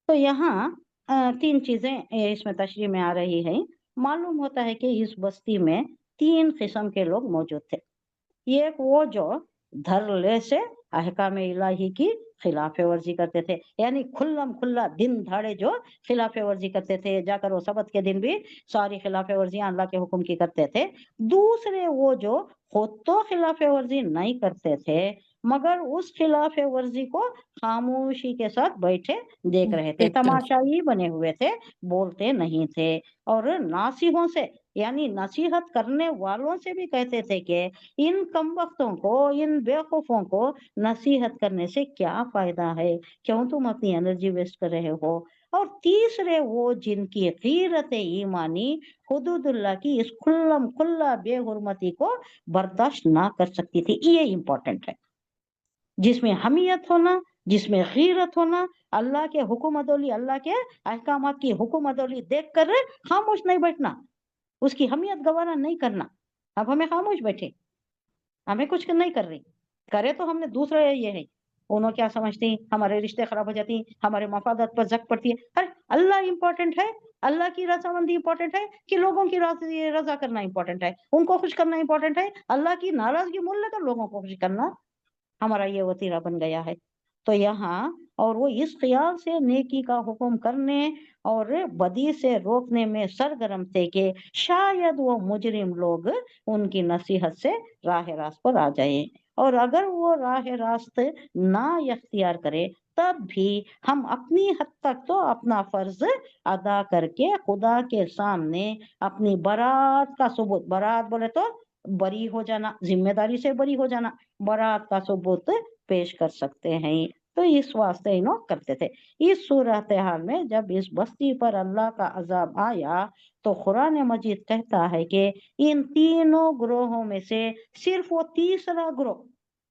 Speaker 1: तो यहाँ तीन चीजें इसमें तशरीह में आ रही है। मालूम होता है कि इस बस्ती में तीन किस्म के लोग मौजूद थे। एक वो जो धड़ल्ले से अहकाम इलाही की खिलाफ वर्जी करते थे, यानी खुल्लम खुल्ला दिन धाड़े जो खिलाफ वर्जी करते थे, जाकर वो सबत के दिन भी सारी खिलाफ वर्जियां अल्लाह के हुक्म की करते थे। दूसरे वो जो खुद तो खिलाफ वर्जी नहीं करते थे, मगर उस खिलाफ वर्जी को खामोशी के साथ बैठे देख रहे थे,
Speaker 3: देखते
Speaker 1: तमाशाई बने हुए थे, बोलते नहीं थे। और नासिहों से, यानी नसीहत करने वालों से भी कहते थे कि इन कमबख्तों को, इन बेवकूफों को नसीहत करने से क्या फायदा है, क्यों तुम अपनी एनर्जी वेस्ट कर रहे हो। और तीसरे वो जिनकी गीरत ईमानी हुदूदुल्लाह की इस खुल्लम खुल्ला बेहुरमती को बर्दाश्त ना कर सकती थी। ये इंपॉर्टेंट है, जिसमें हमियत होना, जिसमें गीरत होना, अल्लाह के हुक्म अदौली, अल्लाह के अहकामात की हुक्म अदौली देख कर खामोश नहीं बैठना, उसकी हमियत गवारा नहीं करना। अब हमें खामोश बैठे, हमें कुछ नहीं कर रही, करे तो हमने दूसरा ये है, उन्होंने क्या समझती, हमारे रिश्ते खराब हो जाती, हमारे मफादत पर जक पड़ती है। अरे अल्लाह इंपॉर्टेंट है, अल्लाह की रजामंदी इंपॉर्टेंट है कि लोगों की रजा करना इंपॉर्टेंट है, उनको खुश करना इंपॉर्टेंट है, अल्लाह की नाराजगी मोल लेकर लोगों को खुश करना हमारा ये वतीरा बन गया है। तो यहाँ और वो इस ख्याल से नेकी का हुक्म करने और बदी से रोकने में सरगर्म थे कि शायद वो मुजरिम लोग उनकी नसीहत से राह रास्त पर आ जाए, और अगर वो राह रास्त ना इख्तियार करे तब भी हम अपनी हद तक तो अपना फर्ज अदा करके खुदा के सामने अपनी बरात का सबूत, बरात बोले तो बरी हो जाना, जिम्मेदारी से बरी हो जाना, बरात का सबूत पेश कर सकते हैं। तो इस वास्ते इन्हों करते थे। इस सूरत हाल में जब इस बस्ती पर अल्लाह का अजाब आया, तो कुरान मजीद कहता है कि इन तीनों ग्रोहों में से सिर्फ वो तीसरा ग्रोह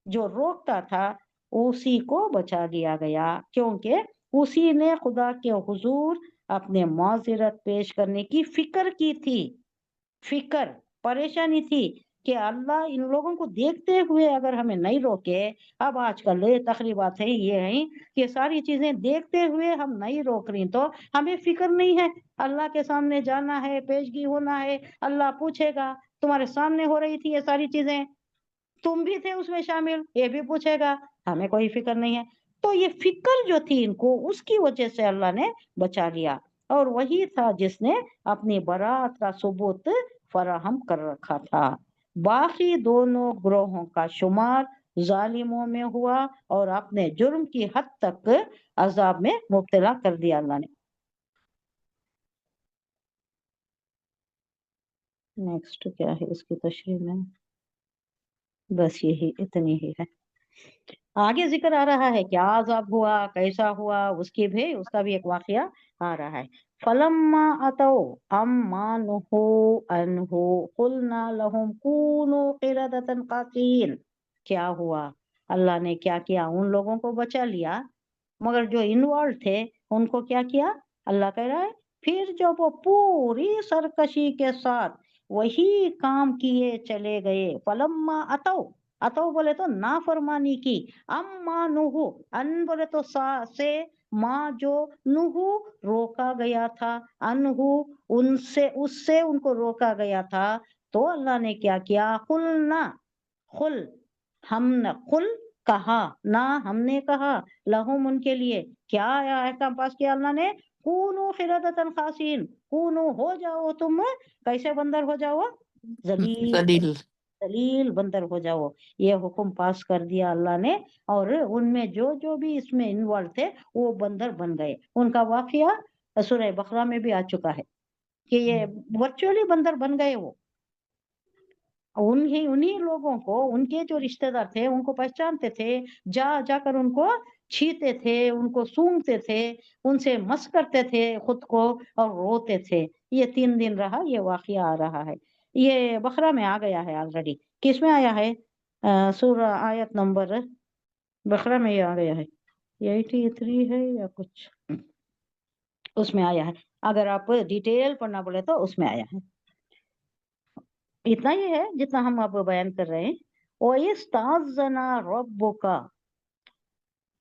Speaker 1: जो रोकता था उसी को बचा लिया गया, क्योंकि उसी ने खुदा के हुजूर अपने माजिरत पेश करने की फिक्र की थी। फिक्र, परेशानी थी कि अल्लाह इन लोगों को देखते हुए अगर हमें नहीं रोके, अब आजकल ये तकरीबात है, ये है कि सारी चीजें देखते हुए हम नहीं रोक रही, तो हमें फिक्र नहीं है। अल्लाह के सामने जाना है, पेशगी होना है, अल्लाह पूछेगा तुम्हारे सामने हो रही थी ये सारी चीजें, तुम भी थे उसमें शामिल, ये भी पूछेगा, हमें कोई फिक्र नहीं है। तो ये फिक्र जो थी इनको, उसकी वजह से अल्लाह ने बचा लिया, और वही था जिसने अपनी बरात का सबूत फराहम कर रखा था। باقی دونوں گروہوں کا شمار ظالموں میں ہوا اور اپنے جرم کی حد تک عذاب میں مبتلا کر دیا اللہ نے. نیکسٹ کیا ہے اس کی تشریح میں؟ بس یہی اتنی ہی ہے. آگے ذکر آ رہا ہے کیا عذاب ہوا، کیسا ہوا، اس کا بھی ایک واقعہ آ رہا ہے. فلما اتوا عما نهوا عنه قلنا لهم كونوا قردة خاسئين. کیا ہوا، اللہ نے کیا کیا، ان لوگوں کو بچا لیا، مگر جو انوالو تھے ان کو کیا کیا. اللہ کہہ رہا ہے پھر جب وہ پوری سرکشی کے ساتھ وہی کام کیے چلے گئے. فلما اتو بولے تو نافرمانی کی، اما نہو ان بولے تو سا سے، ماں جو نہو روکا گیا تھا، انہو ان سے، اس سے ان کو روکا گیا تھا. تو اللہ نے کیا کیا، قلنا، قل ہم نے، قل کہا، نہ ہم نے کہا، لہم ان کے لیے کیا احکام پاس کیا اللہ نے، کونو قردۃ خاسئین، کونو ہو جاؤ تم کیسے بندر ہو جاؤ،
Speaker 3: ذلیل.
Speaker 1: ذلیل بندر ہو جاؤ. یہ حکم پاس کر دیا اللہ نے، اور ان میں جو بھی اس میں انوالو تھے وہ بندر بن گئے. ان کا واقعہ سورہ بقرہ میں بھی آ چکا ہے کہ یہ ورچولی بندر بن گئے. وہ انہی لوگوں کو، ان کے جو رشتہ دار تھے ان کو پہچانتے تھے، جا جا کر ان کو چھیتے تھے، ان کو سونگتے تھے، ان سے مس کرتے تھے خود کو اور روتے تھے. یہ 3 دن رہا، یہ واقعہ آ رہا ہے. یہ بقرہ میں آ گیا ہے آلریڈی. کس میں آیا ہے؟ سورہ آیت نمبر، بقرہ میں یہ آ گیا ہے، 83 ہے یا کچھ، اس میں آیا ہے. اگر آپ ڈیٹیل پڑھنا بولے تو اس میں آیا ہے. اتنا ہی ہے جتنا ہم اب بیان کر رہے ہیں. وَإِسْتَأْذَنَ رَبُّكَ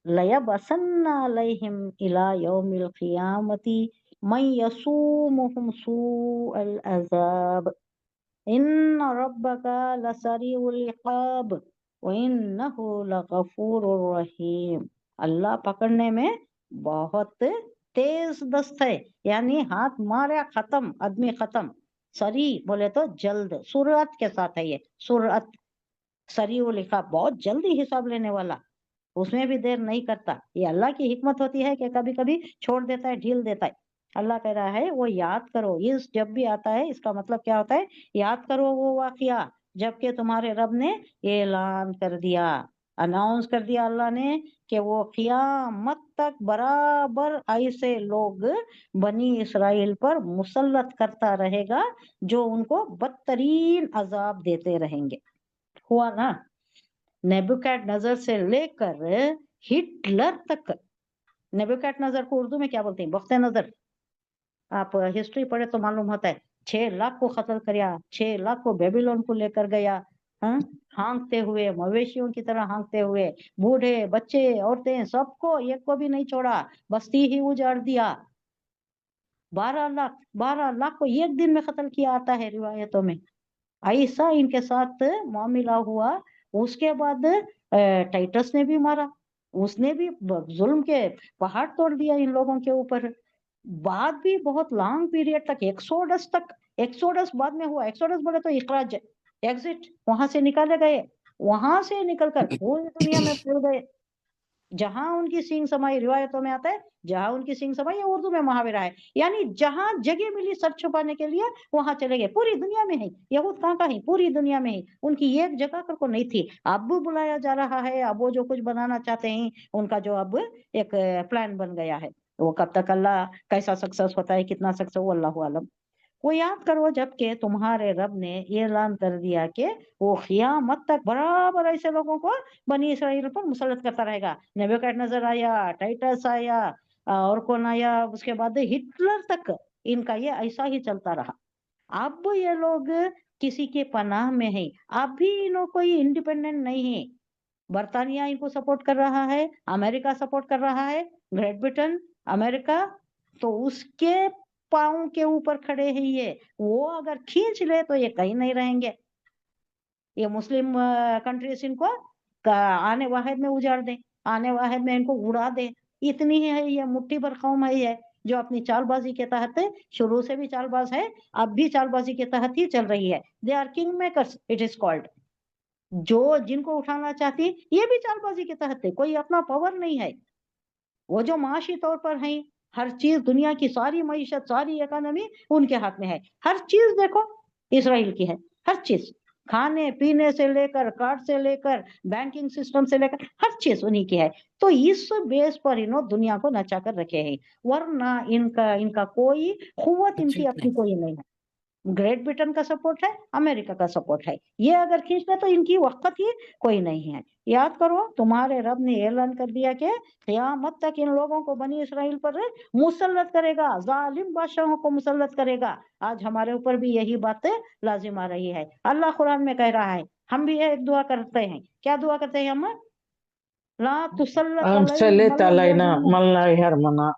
Speaker 1: لَيَبْعَثَنَّ عَلَيْهِمْ إِلَى يَوْمِ الْقِيَامَةِ مَنْ يَسُومُهُمْ سُوءَ الْعَذَابِ إِنَّ رَبَّكَ لَسَرِيعُ الْعِقَابِ وَإِنَّهُ لَغَفُورٌ رَحِيمٌ. اللہ پکڑنے میں بہت تیز دست ہے، یعنی ہاتھ ماریا ختم، آدمی ختم. سری بولے تو جلد، سرعت کے ساتھ ہے، یہ سرعت، سریع العقاب، بہت جلدی حساب لینے والا، اس میں بھی دیر نہیں کرتا. یہ اللہ کی حکمت ہوتی ہے کہ کبھی کبھی چھوڑ دیتا ہے، ڈھیل دیتا ہے. اللہ کہہ رہا ہے وہ یاد کرو، اس جب بھی آتا ہے اس کا مطلب کیا ہوتا ہے، یاد کرو وہ واقعہ جبکہ تمہارے رب نے اعلان کر دیا، اناؤنس کر دیا اللہ نے کہ وہ قیامت تک برابر ایسے لوگ بنی اسرائیل پر مسلط کرتا رہے گا جو ان کو بدترین عذاب دیتے رہیں گے. ہوا نا، نیبوکیڈ نظر سے لے کر ہٹلر تک. نیبوکیڈ نظر کو اردو میں کیا بولتے ہیں، بخت نظر. آپ ہسٹری پڑھے تو معلوم ہوتا ہے 6 لاکھ کو قتل کریا، 6 لاکھ کو بیبیلون کو لے کر گیا، ہانکتے ہوئے، مویشیوں کی طرح ہانکتے ہوئے، بوڑھے بچے عورتیں سب کو، ایک کو بھی نہیں چھوڑا، بستی ہی اجاڑ دیا. 12 لاکھ کو ایک دن میں قتل کیا آتا ہے روایتوں میں. ایسا ان کے ساتھ معاملہ ہوا. اس کے بعد ٹائٹس نے بھی مارا، اس نے بھی ظلم کے پہاڑ توڑ دیا ان لوگوں کے اوپر. بعد بھی بہت لانگ پیریڈ تک، ایکسوڈس تک، ایکسوڈس بعد میں ہوا. ایکسوڈس بولے تو اخراج، ایگزٹ، وہاں سے نکالے گئے، وہاں سے نکل کر پوری دنیا میں پھیل گئے. جہاں ان کی سینگ سمائی، روایتوں میں آتا ہے جہاں ان کی سینگ سمائی، اردو میں محاورہ ہے، یعنی جہاں جگہ ملی سر چھپانے کے لیے وہاں چلے گئے. پوری دنیا میں ہی، یہود کہاں کا ہی، پوری دنیا میں ہی ان کی ایک جگہ کو نہیں تھی. اب بلایا جا رہا ہے، اب وہ جو کچھ بنانا چاہتے ہیں ان کا جو اب ایک پلان بن گیا ہے، وہ کب تک اللہ کیسا سکسیس ہوتا ہے، کتنا سکسیس، وہ اللہ عالم. وہ یاد کرو جب کہ تمہارے رب نے اعلان کر دیا کہ وہ قیامت تک برابر ایسے لوگوں کو بنی اسرائیل پر مسلط کرتا رہے گا. نیبوکیڈ نظر آیا، ٹائٹس آیا، اور کون آیا اس کے بعد، ہٹلر تک ان کا یہ ایسا ہی چلتا رہا. اب یہ لوگ کسی کے پناہ میں ہیں، اب بھی انہوں کوئی انڈیپینڈنٹ نہیں ہے. برطانیہ ان کو سپورٹ کر رہا ہے، امریکہ سپورٹ کر رہا ہے، گریٹ برٹن، امریکہ، تو اس کے پاؤں کے اوپر کھڑے ہیں یہ. وہ اگر کھینچ لے تو یہ کہیں نہیں رہیں گے. یہ مسلم کنٹریز ان کو آنے واحد میں اجاڑ دیں، آنے واحد میں ان کو اڑا دیں. اتنی ہی ہے یہ، مٹھی بھر قوم ہے یہ. جو اپنی چال بازی کے تحت شروع سے بھی چال باز ہے، اب بھی چال بازی کے تحت ہی چل رہی ہے. They are king makers it is called. جو جن کو اٹھانا چاہتی یہ بھی چال بازی کے تحت ہے، کوئی اپنا پاور نہیں ہے. وہ جو معاشی طور پر ہیں، ہر چیز دنیا کی ساری معیشت ساری اکانومی ان کے ہاتھ میں ہے. ہر چیز دیکھو اسرائیل کی ہے، ہر چیز، کھانے پینے سے لے کر کارڈ سے لے کر بینکنگ سسٹم سے لے کر ہر چیز انہی کی ہے. تو اس بیس پر انہوں دنیا کو نچا کر رکھے ہیں، ورنہ ان کا کوئی قوت ان کی اپنی کوئی نہیں ہے. گریٹ برٹن کا سپورٹ ہے، امریکہ کا سپورٹ ہے، یہ اگر کھینچ لے تو ان کی وقت ہی کوئی نہیں ہے. یاد کرو تمہارے رب نے اعلان کر دیا کہ قیامت تک ان لوگوں کو بنی اسرائیل پر مسلط کرے گا، ظالم بادشاہوں کو مسلط کرے گا. آج ہمارے اوپر بھی یہی باتیں لازم آ رہی ہے. اللہ قرآن میں کہہ رہا ہے، ہم بھی ایک دعا کرتے ہیں. کیا دعا کرتے ہیں ہم؟ لا تسلط
Speaker 2: سلط علینا
Speaker 1: علینا،
Speaker 2: من لا یرحمنا.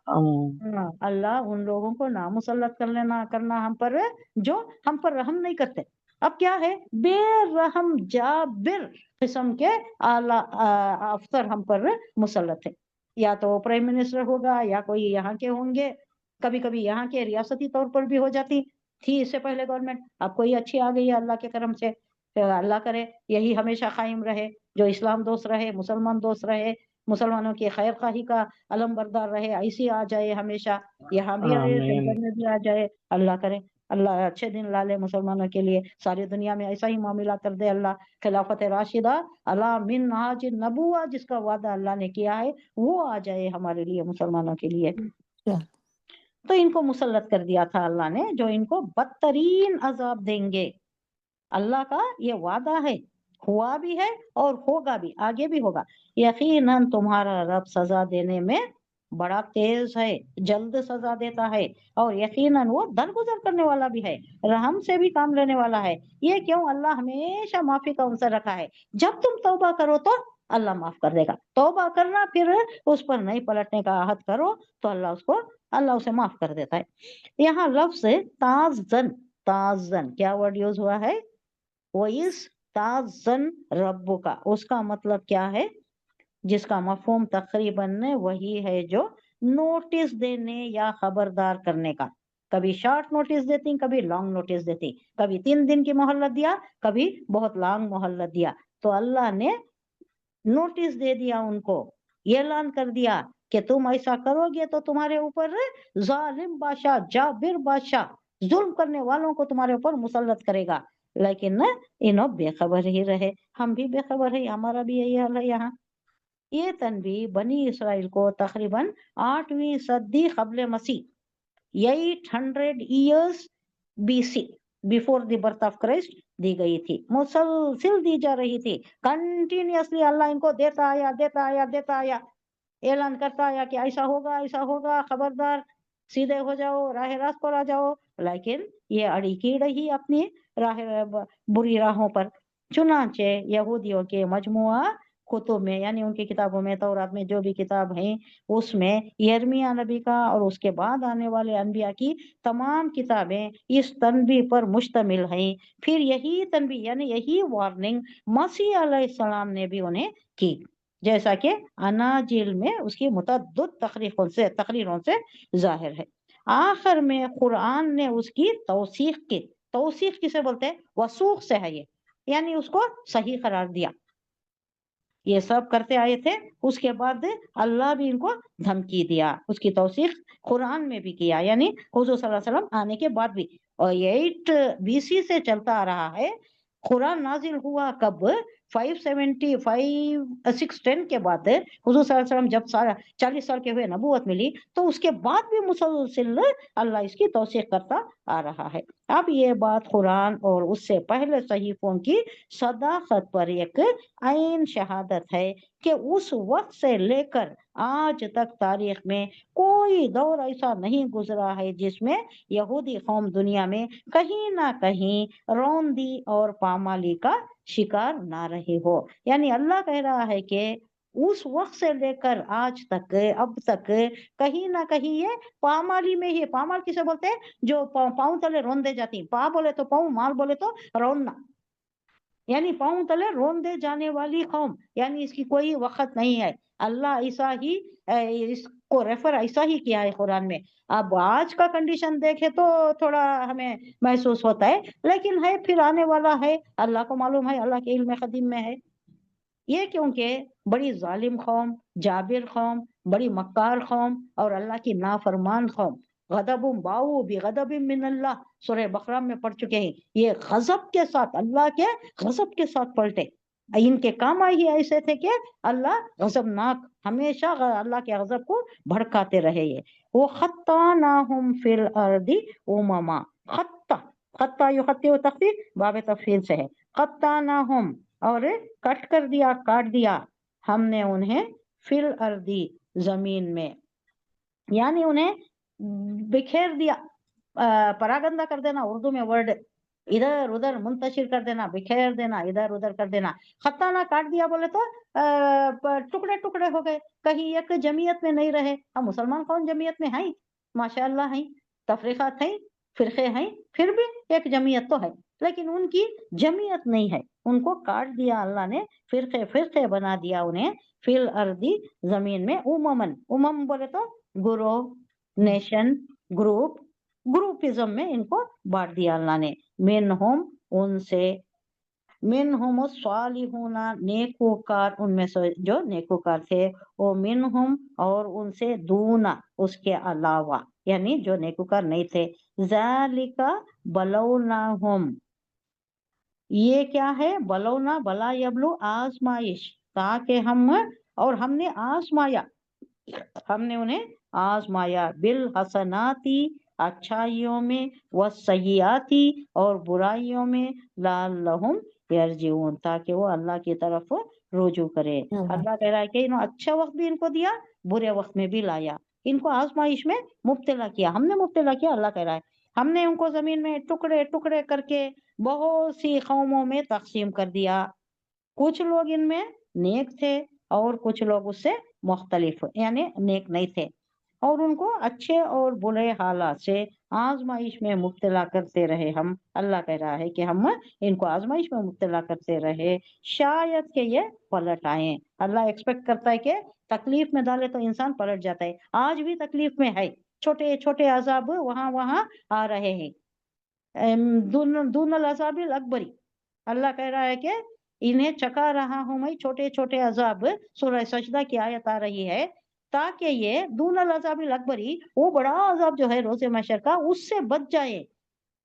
Speaker 1: اللہ ان لوگوں کو نامسلط کرنا ہم پر جو ہم پر رحم نہیں کرتے. اب کیا ہے؟ بے رحم جابر قسم کے اعلی افسر ہم پر مسلط ہے. یا تو پرائم منسٹر ہوگا یا کوئی یہاں کے ہوں گے، کبھی کبھی یہاں کے ریاستی طور پر بھی ہو جاتی تھی اس سے پہلے گورنمنٹ، اب کوئی اچھی آ گئی ہے اللہ کے کرم سے. اللہ کرے یہی ہمیشہ قائم رہے، جو اسلام دوست رہے، مسلمان دوست رہے، مسلمانوں کی خیر خواہی کا علم بردار رہے، ایسی آ جائے ہمیشہ، یہاں بھی آئے
Speaker 2: آمین.
Speaker 1: میں بھی آ جائے. اللہ کرے اللہ اچھے دن لا لے مسلمانوں کے لیے، ساری دنیا میں ایسا ہی معاملہ کر دے اللہ. خلافت راشدہ اللہ من نہاج نبوہ جس کا وعدہ اللہ نے کیا ہے وہ آ جائے ہمارے لیے مسلمانوں کے لیے. تو ان کو مسلط کر دیا تھا اللہ نے، جو ان کو بدترین عذاب دیں گے. اللہ کا یہ وعدہ ہے، ہوا بھی ہے اور ہوگا بھی، آگے بھی ہوگا. یقیناً تمہارا رب سزا دینے میں بڑا تیز ہے، جلد سزا دیتا ہے، اور یقیناً وہ درگزر کرنے والا بھی ہے، رحم سے بھی کام لینے والا ہے. یہ کیوں؟ اللہ ہمیشہ معافی کا عنصر رکھا ہے. جب تم توبہ کرو تو اللہ معاف کر دے گا. توبہ کرنا پھر اس پر نہیں پلٹنے کا عہد کرو تو اللہ اسے معاف کر دیتا ہے. یہاں لفظ تعزن، تعزن کیا ورڈ یوز ہوا ہے؟ وَإِذْ تَعَزَّنَ رَبُّكَ، اس کا مطلب کیا ہے؟ جس کا مفہوم تقریباً وہی ہے جو نوٹس دینے یا خبردار کرنے کا. کبھی شارٹ نوٹس دیتی، کبھی لانگ نوٹس دیتی، کبھی 3 دن کی مہلت دیا، کبھی بہت لانگ مہلت دیا. تو اللہ نے نوٹس دے دیا ان کو، یہ اعلان کر دیا کہ تم ایسا کرو گے تو تمہارے اوپر ظالم بادشاہ، جابر بادشاہ، ظلم کرنے والوں کو تمہارے اوپر مسلط کرے گا. لیکن انہوں بے خبر ہی رہے. ہم بھی بے خبر ہے، ہمارا بھی یہی حال ہے. یہاں یہ تنبیہ بنی اسرائیل کو تقریباً 8ویں صدی قبل مسیح، 800 years BC before the birth of Christ دی گئی تھی. مسلسل دی جا رہی تھی، کنٹینیوسلی اللہ ان کو دیتا آیا، اعلان کرتا آیا کہ ایسا ہوگا، خبردار، سیدھے ہو جاؤ، راہ راست پر آ جاؤ. لیکن یہ اڑی کی رہی اپنی بری راہوں پر. چنانچہ یہودیوں کے مجموعہ کتب میں، یعنی ان کی کتابوں میں، تورات میں جو بھی کتاب ہیں اس میں یرمیہ نبی کا اور اس کے بعد آنے والے انبیاء کی تمام کتابیں اس تنبیہ پر مشتمل ہیں. پھر یہی تنبیہ یعنی یہی وارننگ مسیح علیہ السلام نے بھی انہیں کی، جیسا کہ اناجیل میں اس کی متعدد تقریروں سے ظاہر ہے. آخر میں قرآن نے اس کی توثیق کی. توثیق کسے بولتے ہیں؟ وثوق سے ہے یہ، یعنی اس کو صحیح قرار دیا. یہ سب کرتے آئے تھے، اس کے بعد اللہ بھی ان کو دھمکی دیا. اس کی توثیق قرآن میں بھی کیا، یعنی حضور صلی اللہ علیہ وسلم آنے کے بعد بھی. اور 8 BC سے چلتا آ رہا ہے. قرآن نازل ہوا کب؟ 610 کے بعد حضور صلی اللہ علیہ وسلم جب 40 سال کے ہوئے نبوت ملی تو اس کے بعد بھی مسلسل اللہ اس کی توثیق کرتا آ رہا ہے. اب یہ بات قرآن اور اس سے پہلے صحیفوں کی صداقت پر ایک عین شہادت ہے کہ اس وقت سے لے کر آج تک تاریخ میں کوئی دور ایسا نہیں گزرا ہے جس میں یہودی قوم دنیا میں کہیں نہ کہیں روندی اور پامالی کا شکار نہ رہے ہو. یعنی اللہ کہہ رہا ہے کہ اس وقت سے لے کر آج تک، اب تک کہیں نہ کہیں یہ پامالی میں ہی. پامال کسے بولتے ہیں؟ جو پاؤں تلے روندے جاتی. پا بولے تو پاؤں، مال بولے تو روننا، یعنی پاؤں تلے روندے جانے والی قوم. یعنی اس کی کوئی وقت نہیں ہے. اللہ ایسا ہی اس کو ریفر ایسا ہی کیا ہے قرآن میں. اب آج کا کنڈیشن دیکھے تو تھوڑا ہمیں محسوس ہوتا ہے، لیکن ہے پھر آنے والا ہے، اللہ کو معلوم ہے، اللہ کے علم قدیم میں ہے. یہ کیونکہ بڑی ظالم قوم، جابر قوم، بڑی مکار قوم اور اللہ کی نافرمان قوم. غضب باؤ بغضب من اللہ، سورہ بقرہ میں پڑھ چکے ہیں. یہ غضب کے ساتھ، اللہ کے غضب کے ساتھ پلٹے. ان کے کام ہی ایسے تھے کہ اللہ غضبناک، ہمیشہ اللہ کے غضب کو بھڑکاتے رہے. یہ وہ خطاناہم فی الارض امما، خطا یخطی و تخفیف باب تفصیل سے ہے. خطاناہم، اور کٹ کر دیا، کاٹ دیا ہم نے انہیں، فی الارض زمین میں، یعنی انہیں بکھیر دیا. پراگندہ کر دینا اردو میں ورڈ، ادھر ادھر منتشر کر دینا، بکھیر دینا، ادھر ادھر کر دینا. خطانہ کاٹ دیا بولے تو ٹکڑے ٹکڑے ہو گئے، کہیں ایک جمعیت میں نہیں رہے. ہم مسلمان کون جمعیت میں ہیں؟ ماشاء اللہ ہیں، تفریقات ہیں، فرقے ہیں، پھر بھی ایک جمعیت تو ہے، لیکن ان کی جمعیت نہیں ہے. ان کو کاٹ دیا اللہ نے، فرقے فرقے بنا دیا انہیں، فی الارض زمین میں. اممن، امم بولے تو گروہ، نیشن، گروپ، گروپزم میں ان کو بانٹ دیا اللہ نے. منہم، ان سے، منہم الصالحون، نیکوکار ان میں سے جو نیکوکار تھے. وہ منہم، اور ان سے، دونا اس کے علاوہ، یعنی جو نیکوکار نہیں تھے. ذالک بلوناہم، یہ کیا ہے؟ بلونا، بلا یبلو، آزمائش، تاکہ ہم، اور ہم نے آزمایا، ہم نے انہیں آزمایا. بالحسناتی، اچھائیوں میں، والسیئاتی، اور برائیوں میں، لعلہم یرجعون، تاکہ وہ اللہ کی طرف رجوع کرے. اللہ کہہ رہا ہے کہ انہوں اچھا وقت بھی ان کو دیا، برے وقت میں بھی لایا، ان کو آزمائش میں مبتلا کیا. ہم نے مبتلا کیا، اللہ کہہ رہا ہے. ہم نے ان کو زمین میں ٹکڑے ٹکڑے کر کے بہت سی قوموں میں تقسیم کر دیا. کچھ لوگ ان میں نیک تھے اور کچھ لوگ اس سے مختلف، یعنی نیک نہیں تھے، اور ان کو اچھے اور برے حالات سے آزمائش میں مبتلا کرتے رہے ہم. اللہ کہہ رہا ہے کہ ہم ان کو آزمائش میں مبتلا کرتے رہے، شاید کہ یہ پلٹ آئیں. اللہ ایکسپیکٹ کرتا ہے کہ تکلیف میں ڈالے تو انسان پلٹ جاتا ہے. آج بھی تکلیف میں ہے، چھوٹے چھوٹے عذاب وہاں وہاں آ رہے ہیں. دون العذاب الاکبری، اللہ کہہ رہا ہے کہ انہیں چکا رہا ہوں میں چھوٹے چھوٹے عذاب. سورہ سجدہ کی آیت آ رہی ہے، تاکہ یہ دون العذاب الاکبری، وہ بڑا عذاب جو ہے روز محشر کا، اس سے بچ جائے،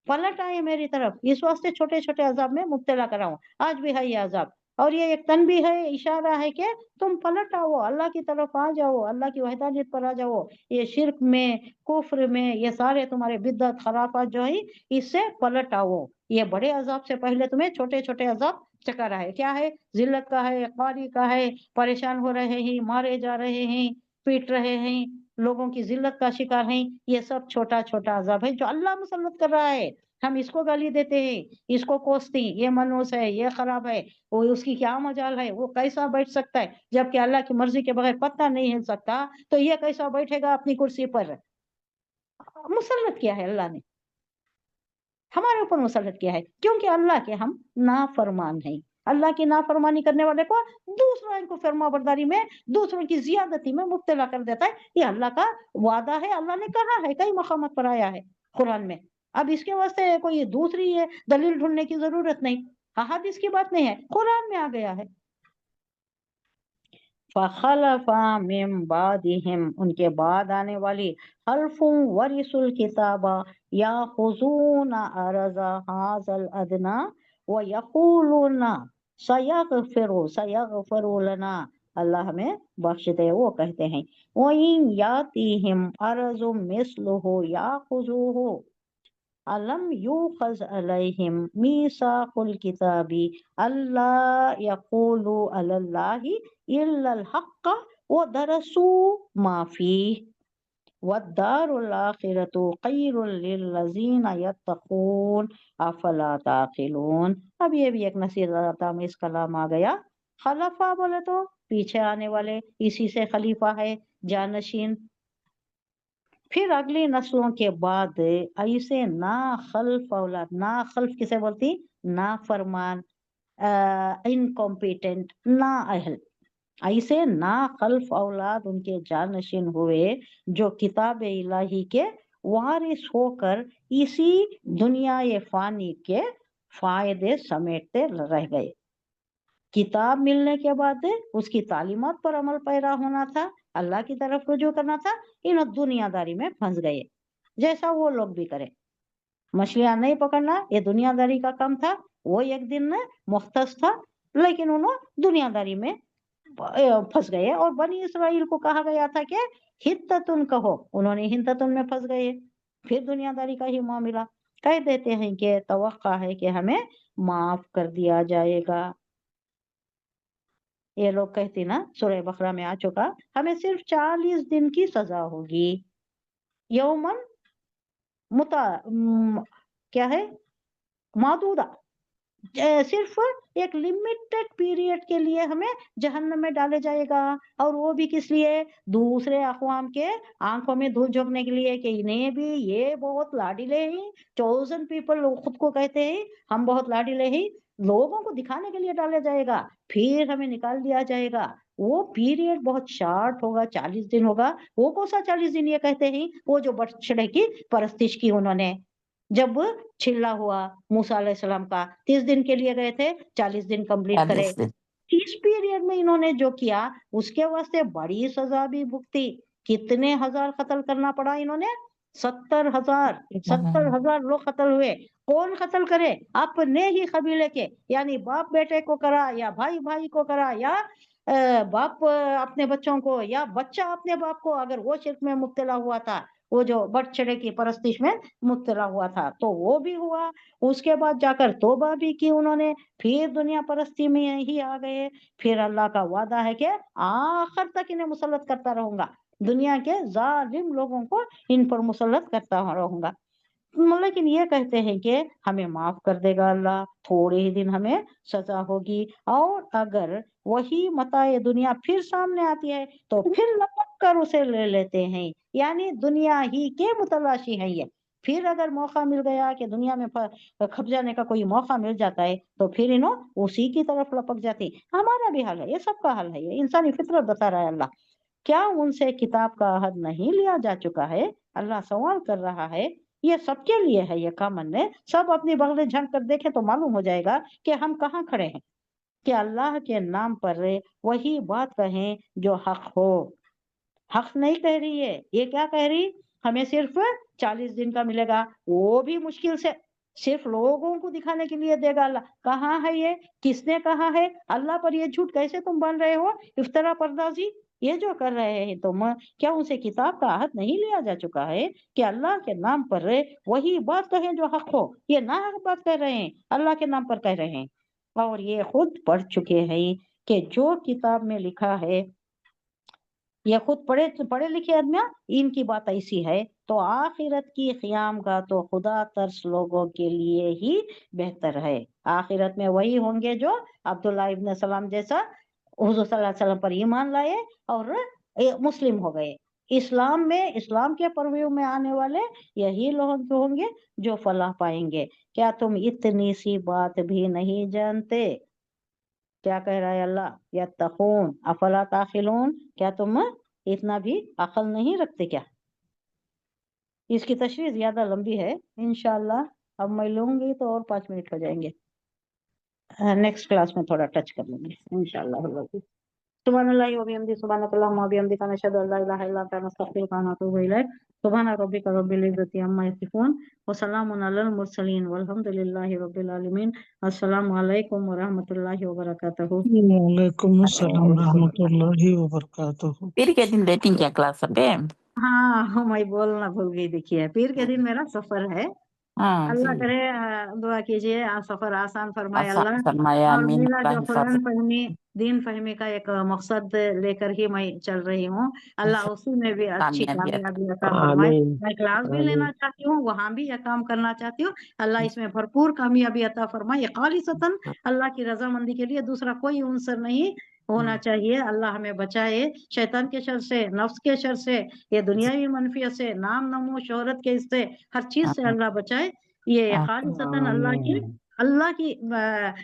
Speaker 1: پلٹ آئے میری طرف. اس واسطے چھوٹے چھوٹے عذاب میں مبتلا کراؤں. آج بھی ہے یہ عذاب، اور یہ ایک تنبیہ ہے، اشارہ ہے کہ تم پلٹ آؤ، اللہ کی طرف آ جاؤ، اللہ کی وحدانیت پر آ جاؤ. یہ شرک میں، کفر میں، یہ سارے تمہارے بدعت خرافات جو ہے، اس سے پلٹ آؤ. یہ بڑے عذاب سے پہلے تمہیں چھوٹے چھوٹے عذاب چکا رہا ہے. کیا ہے؟ ذلت کا ہے، قاری کا ہے، پریشان ہو رہے ہیں، مارے جا رہے ہیں، پیٹ رہے ہیں، لوگوں کی ذلت کا شکار ہیں. یہ سب چھوٹا چھوٹا عذاب ہے جو اللہ مسلط کر رہا ہے. ہم اس کو گالی دیتے ہیں، اس کو کوستے ہیں، یہ منوس ہے، یہ خراب ہے، وہ اس کی کیا مجال ہے، وہ کیسا بیٹھ سکتا ہے، جبکہ اللہ کی مرضی کے بغیر پتہ نہیں ہل سکتا، تو یہ کیسا بیٹھے گا اپنی کرسی پر؟ مسلط کیا ہے اللہ نے، ہمارے اوپر مسلط کیا ہے، کیونکہ اللہ کے ہم نافرمان ہیں. اللہ کی نافرمانی کرنے والے کو دوسروں کو فرما برداری میں، دوسروں کی زیادتی میں مبتلا کر دیتا ہے. یہ اللہ کا وعدہ ہے، اللہ نے کہا ہے، کئی مقامات پر آیا ہے قرآن میں. اب اس کے واسطے کوئی دوسری دلیل ڈھونڈنے کی ضرورت نہیں، حدیث کی بات نہیں ہے، قرآن میں آ گیا ہے. فخلف من بعدهم، ان کے بعد آنے والی، خلف ورثوا الکتاب یاخذون عرض هذا الادنى ويقولون سيغفر لنا، اللہ ہمیں بخش دے. وہ کہتے ہیں وَإِن يَأْتِهِمْ عَرَضٌ مِثْلُهُ يَأْخُذُوهُ أَلَمْ يُؤْخَذْ عَلَيْهِمْ مِيثَاقُ الْكِتَابِ أَلَّا يَقُولُوا عَلَى اللَّهِ إِلَّا الْحَقَّ وَدَرَسُوا مَا فِيهِ وَالدَّارُ الْآخِرَةُ خَيْرٌ لِلَّذِينَ يَتَّقُونَ أَفَلَا تَعْقِلُونَ. اب یہ بھی ایک نصیحت آمیز کلام آ گیا. خلفہ بولے تو پیچھے آنے والے، اسی سے خلیفہ ہے، جانشین. پھر اگلی نسلوں کے بعد ایسے نا خلف اولاد، نا خلف کسے بولتی؟ نا فرمان، انکمپیٹنٹ، نا اہل. ऐसे ना खल्फ औलाद उनके जानशीन हुए जो किताब इलाही के वारिस होकर इसी दुनिया ये फानी के फायदे समेटते रह गए। किताब मिलने के बाद उसकी तालीमात पर अमल पैरा होना था, अल्लाह की तरफ रुजू करना था, इन दुनियादारी में फंस गए। जैसा वो लोग भी करे, मछलियां नहीं पकड़ना ये दुनियादारी का काम था, वो एक दिन मुख्तस था, लेकिन उन्होंने दुनियादारी में फंस गए। और बनी इसराइल को कहा गया था कि हित्ततुन कहो, उन्होंने हित्ततुन में फंस गए, फिर दुनियादारी का ही मामला। कह देते हैं कि तवक्का है कि हमें माफ कर दिया जाएगा। ये लोग कहते ना, सूरह बकरा में आ चुका, हमें सिर्फ 40 दिन की सजा होगी। यौमन क्या है, मादूदा, सिर्फ एक लिमिटेड पीरियड के लिए हमें जहन्नम में डाले जाएगा। और वो भी किस लिए, दूसरे अक़वाम के आंखों में धूल झोंकने के लिए कि इन्हें भी ये बहुत लाडीले हैं, चोजन पीपल खुद को कहते हैं हम बहुत लाडीले हैं, लोगों को दिखाने के लिए डाला जाएगा, फिर हमें निकाल दिया जाएगा। वो पीरियड बहुत शॉर्ट होगा, 40 दिन होगा। वो कौन सा 40 दिन ये कहते हैं, वो जो बछड़े की परस्तिश की उन्होंने, जब छिल्ला हुआ मूसा अलैहिस्सलाम का 30 दिन के लिए गए थे, 40 दिन कंप्लीट करे।
Speaker 3: 40 दिन।
Speaker 1: इस पीरियड में इन्होंने जो किया उसके वास्ते बड़ी सजा भी भुगती। कितने हजार कत्ल करना पड़ा इन्होंने, 70,000 लोग कत्ल हुए। कौन कत्ल करे, अपने ही कबीले के, यानी बाप बेटे को करा या भाई भाई को करा या बाप अपने बच्चों को या बच्चा अपने बाप को, अगर वो शिर्क में मुब्तला हुआ था, वो जो बछड़े की परस्तिश में मुब्तला हुआ था, तो वो भी हुआ। उसके बाद जाकर तौबा भी की उन्होंने, फिर दुनिया परस्ती में ही आ गए। फिर अल्लाह का वादा है कि आखिर तक इन्हें मुसल्लत करता रहूंगा, दुनिया के जालिम लोगों को इन पर मुसल्लत करता रहूंगा। लेकिन ये कहते हैं कि हमें माफ कर देगा अल्लाह, थोड़े ही दिन हमें सजा होगी। और अगर वही मताए दुनिया फिर सामने आती है तो फिर लपक कर उसे ले लेते हैं, यानी दुनिया ही के मुतलाशी है ये। फिर अगर मौका मिल गया कि दुनिया में खप जाने का कोई मौका मिल जाता है तो फिर इन्हों उसी की तरफ लपक जाती। हमारा भी हाल है, ये सबका हाल है, ये इंसानी फितरत बता रहा है अल्लाह। क्या उनसे किताब का अहद नहीं लिया जा चुका है, अल्लाह सवाल कर रहा है। ये सबके लिए है, ये कामन है, सब अपनी बगलें झांक कर देखें तो मालूम हो जाएगा कि हम कहाँ खड़े हैं। कि अल्लाह के नाम पर वही बात कहें जो हक हो। हक नहीं कह रही है, ये क्या कह रही, हमें सिर्फ 40 दिन का मिलेगा, वो भी मुश्किल से, सिर्फ लोगों को दिखाने के लिए देगा अल्लाह। कहाँ है ये, किसने कहा है, अल्लाह पर ये झूठ कैसे तुम बन रहे हो, इफ्तरा पर्दाजी ये जो कर रहे हैं तुम, क्या उनसे किताब का अहद नहीं लिया जा चुका है कि अल्लाह के नाम पर वही बात कहें जो हक हो। ये ना हक बात कर रहे हैं, अल्लाह के नाम पर कह रहे हैं। और ये खुद पढ़ चुके हैं कि जो किताब में लिखा है, ये खुद पढ़े लिखे आदमी, इनकी बात ऐसी है, तो आखिरत की क़याम का तो खुदा तर्स लोगों के लिए ही बेहतर है। आखिरत में वही होंगे जो अब्दुल्ला इब्न सलाम जैसा हुजूर सल्लल्लाहु अलैहि वसल्लम पर ईमान लाए और मुस्लिम हो गए। इस्लाम में, इस्लाम के परव्यू में आने वाले यही लोग होंगे जो फलाह पाएंगे। क्या तुम इतनी सी बात भी नहीं जानते, क्या कह रहा है अल्लाह, यत्तखून अफला ताखिलून, क्या तुम इतना भी अकल नहीं रखते क्या। इसकी तशरीह ज्यादा लंबी है, इंशाल्लाह अब मैं लूंगी तो और 5 मिनट हो जाएंगे, नेक्स्ट क्लास में थोड़ा टच कर लूंगी इंशाल्लाह। सुब्हानल्लाहि व बिहम्दिही, सुब्हानकल्लाहुम्मा व बिहम्दिका, नशहदु अल्ला इलाहा इल्ला अंता, नस्तगफिरुका व नतूबु इलैक। सुब्हान रब्बिका रब्बिल इज्जति अम्मा यसिफून व सलामुन अलल मुरसलीन वल्हम्दुलिल्लाहि रब्बिल आलमीन। अस्सलामु अलैकुम व रहमतुल्लाहि व बरकातहू।
Speaker 2: वालेकुम अस्सलाम रहमतुल्लाहि व बरकातहू।
Speaker 3: पीर के दिन लेटिंग क्या क्लास पे?
Speaker 1: हाँ मैं बोलना भूल गई, देखिए पीर के दिन मेरा सफर है।
Speaker 3: हाँ
Speaker 1: अल्लाह
Speaker 3: जी,
Speaker 1: करे दुआ कीजिए सफर आसान फरमाए
Speaker 3: आसान
Speaker 1: अल्लाह।
Speaker 3: फरमाया,
Speaker 1: और
Speaker 3: आमीन।
Speaker 1: मेरा
Speaker 3: अल्लाह
Speaker 1: जो
Speaker 3: हिफाजत।
Speaker 1: कुरान फहमी, दीन फहमी का एक मकसद लेकर ही मैं चल रही हूँ, अल्लाह उसी में भी अच्छी
Speaker 3: कामयाबियत।
Speaker 1: कामयाबी अता फरमाए।
Speaker 2: आमीन
Speaker 1: मैं क्लास भी लेना
Speaker 2: आमीन।
Speaker 1: चाहती हूँ, वहाँ भी यह काम करना चाहती हूँ, अल्लाह इसमें भरपूर कामयाबी अता फरमाए। खालिसतन अल्लाह की रजामंदी के लिए, दूसरा कोई उनसर नहीं होना चाहिए। अल्लाह हमें बचाए शैतान के शर से, नफ्स के शर से, ये दुनियावी मनफियत से, नाम नमो शोहरत के इससे, हर चीज से अल्लाह बचाए। ये खालिसतन अल्लाह की
Speaker 2: आमीन
Speaker 1: अल्लाह की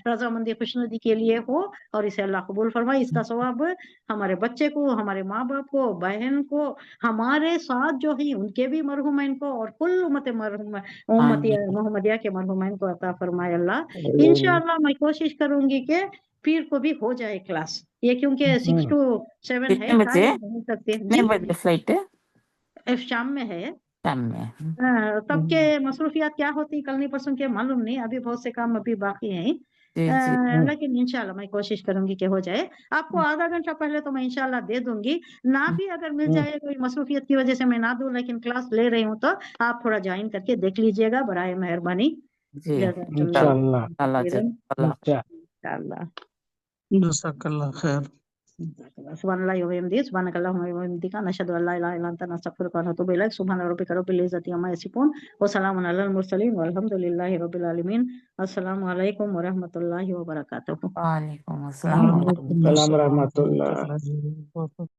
Speaker 1: रजामंदी खुशनुदी के लिए हो और इसे अल्लाह कबूल फरमाए। इसका सवाब हमारे बच्चे को, हमारे माँ बाप को, बहन को, हमारे साथ जो ही उनके भी मरहुमैन को और कुल उम्मत मोहम्मदिया के मरहुमैन को अता फरमाए अल्लाह। इंशाअल्लाह मैं कोशिश करूंगी कि पीर को भी हो जाए क्लास ये, क्योंकि 6 to 7 है,
Speaker 3: कितने बजे?
Speaker 1: शायद नहीं सकते
Speaker 3: कितने
Speaker 1: जी।
Speaker 3: बजे फ्लाइट है?
Speaker 1: शाम में है।
Speaker 3: शाम में।
Speaker 1: तब के मसरूफियात क्या होती कल नहीं परसों के मालूम नहीं, अभी बहुत से काम अभी बाकी हैं।
Speaker 3: जी जी।
Speaker 1: लेकिन इंशाल्लाह मैं कोशिश करूंगी कि हो जाए। आपको आधा घंटा पहले तो मैं इंशाल्लाह दे दूंगी, ना भी अगर मिल जाए कोई मसरूफियत की वजह से मैं ना दूं, लेकिन क्लास ले रही हूँ तो आप थोड़ा ज्वाइन करके देख लीजिएगा, बराए मेहरबानी।
Speaker 3: जी
Speaker 2: इंशाअल्लाह
Speaker 1: इंशाअल्लाह।
Speaker 2: जज़ाकल्लाह खैर।
Speaker 1: सुब्हानल्लाहि व बिहम्दिही, सुब्हानकल्लाहुम्मा व बिहम्दिका, नशहदु अल्ला इलाहा इल्ला अंता, नस्तगफिरुका व नतूबु इलैक। सुब्हान रब्बिका रब्बिल इज्जति अम्मा यसिफून व सलामुन अलल मुरसलीन वल्हम्दुलिल्लाहि रब्बिल आलमीन। अस्सलामु अलैकुम व रहमतुल्लाहि व बरकातुहू।
Speaker 3: वालेकुम अस्सलाम।
Speaker 2: वालेकुम अस्सलाम व रहमतुल्लाह।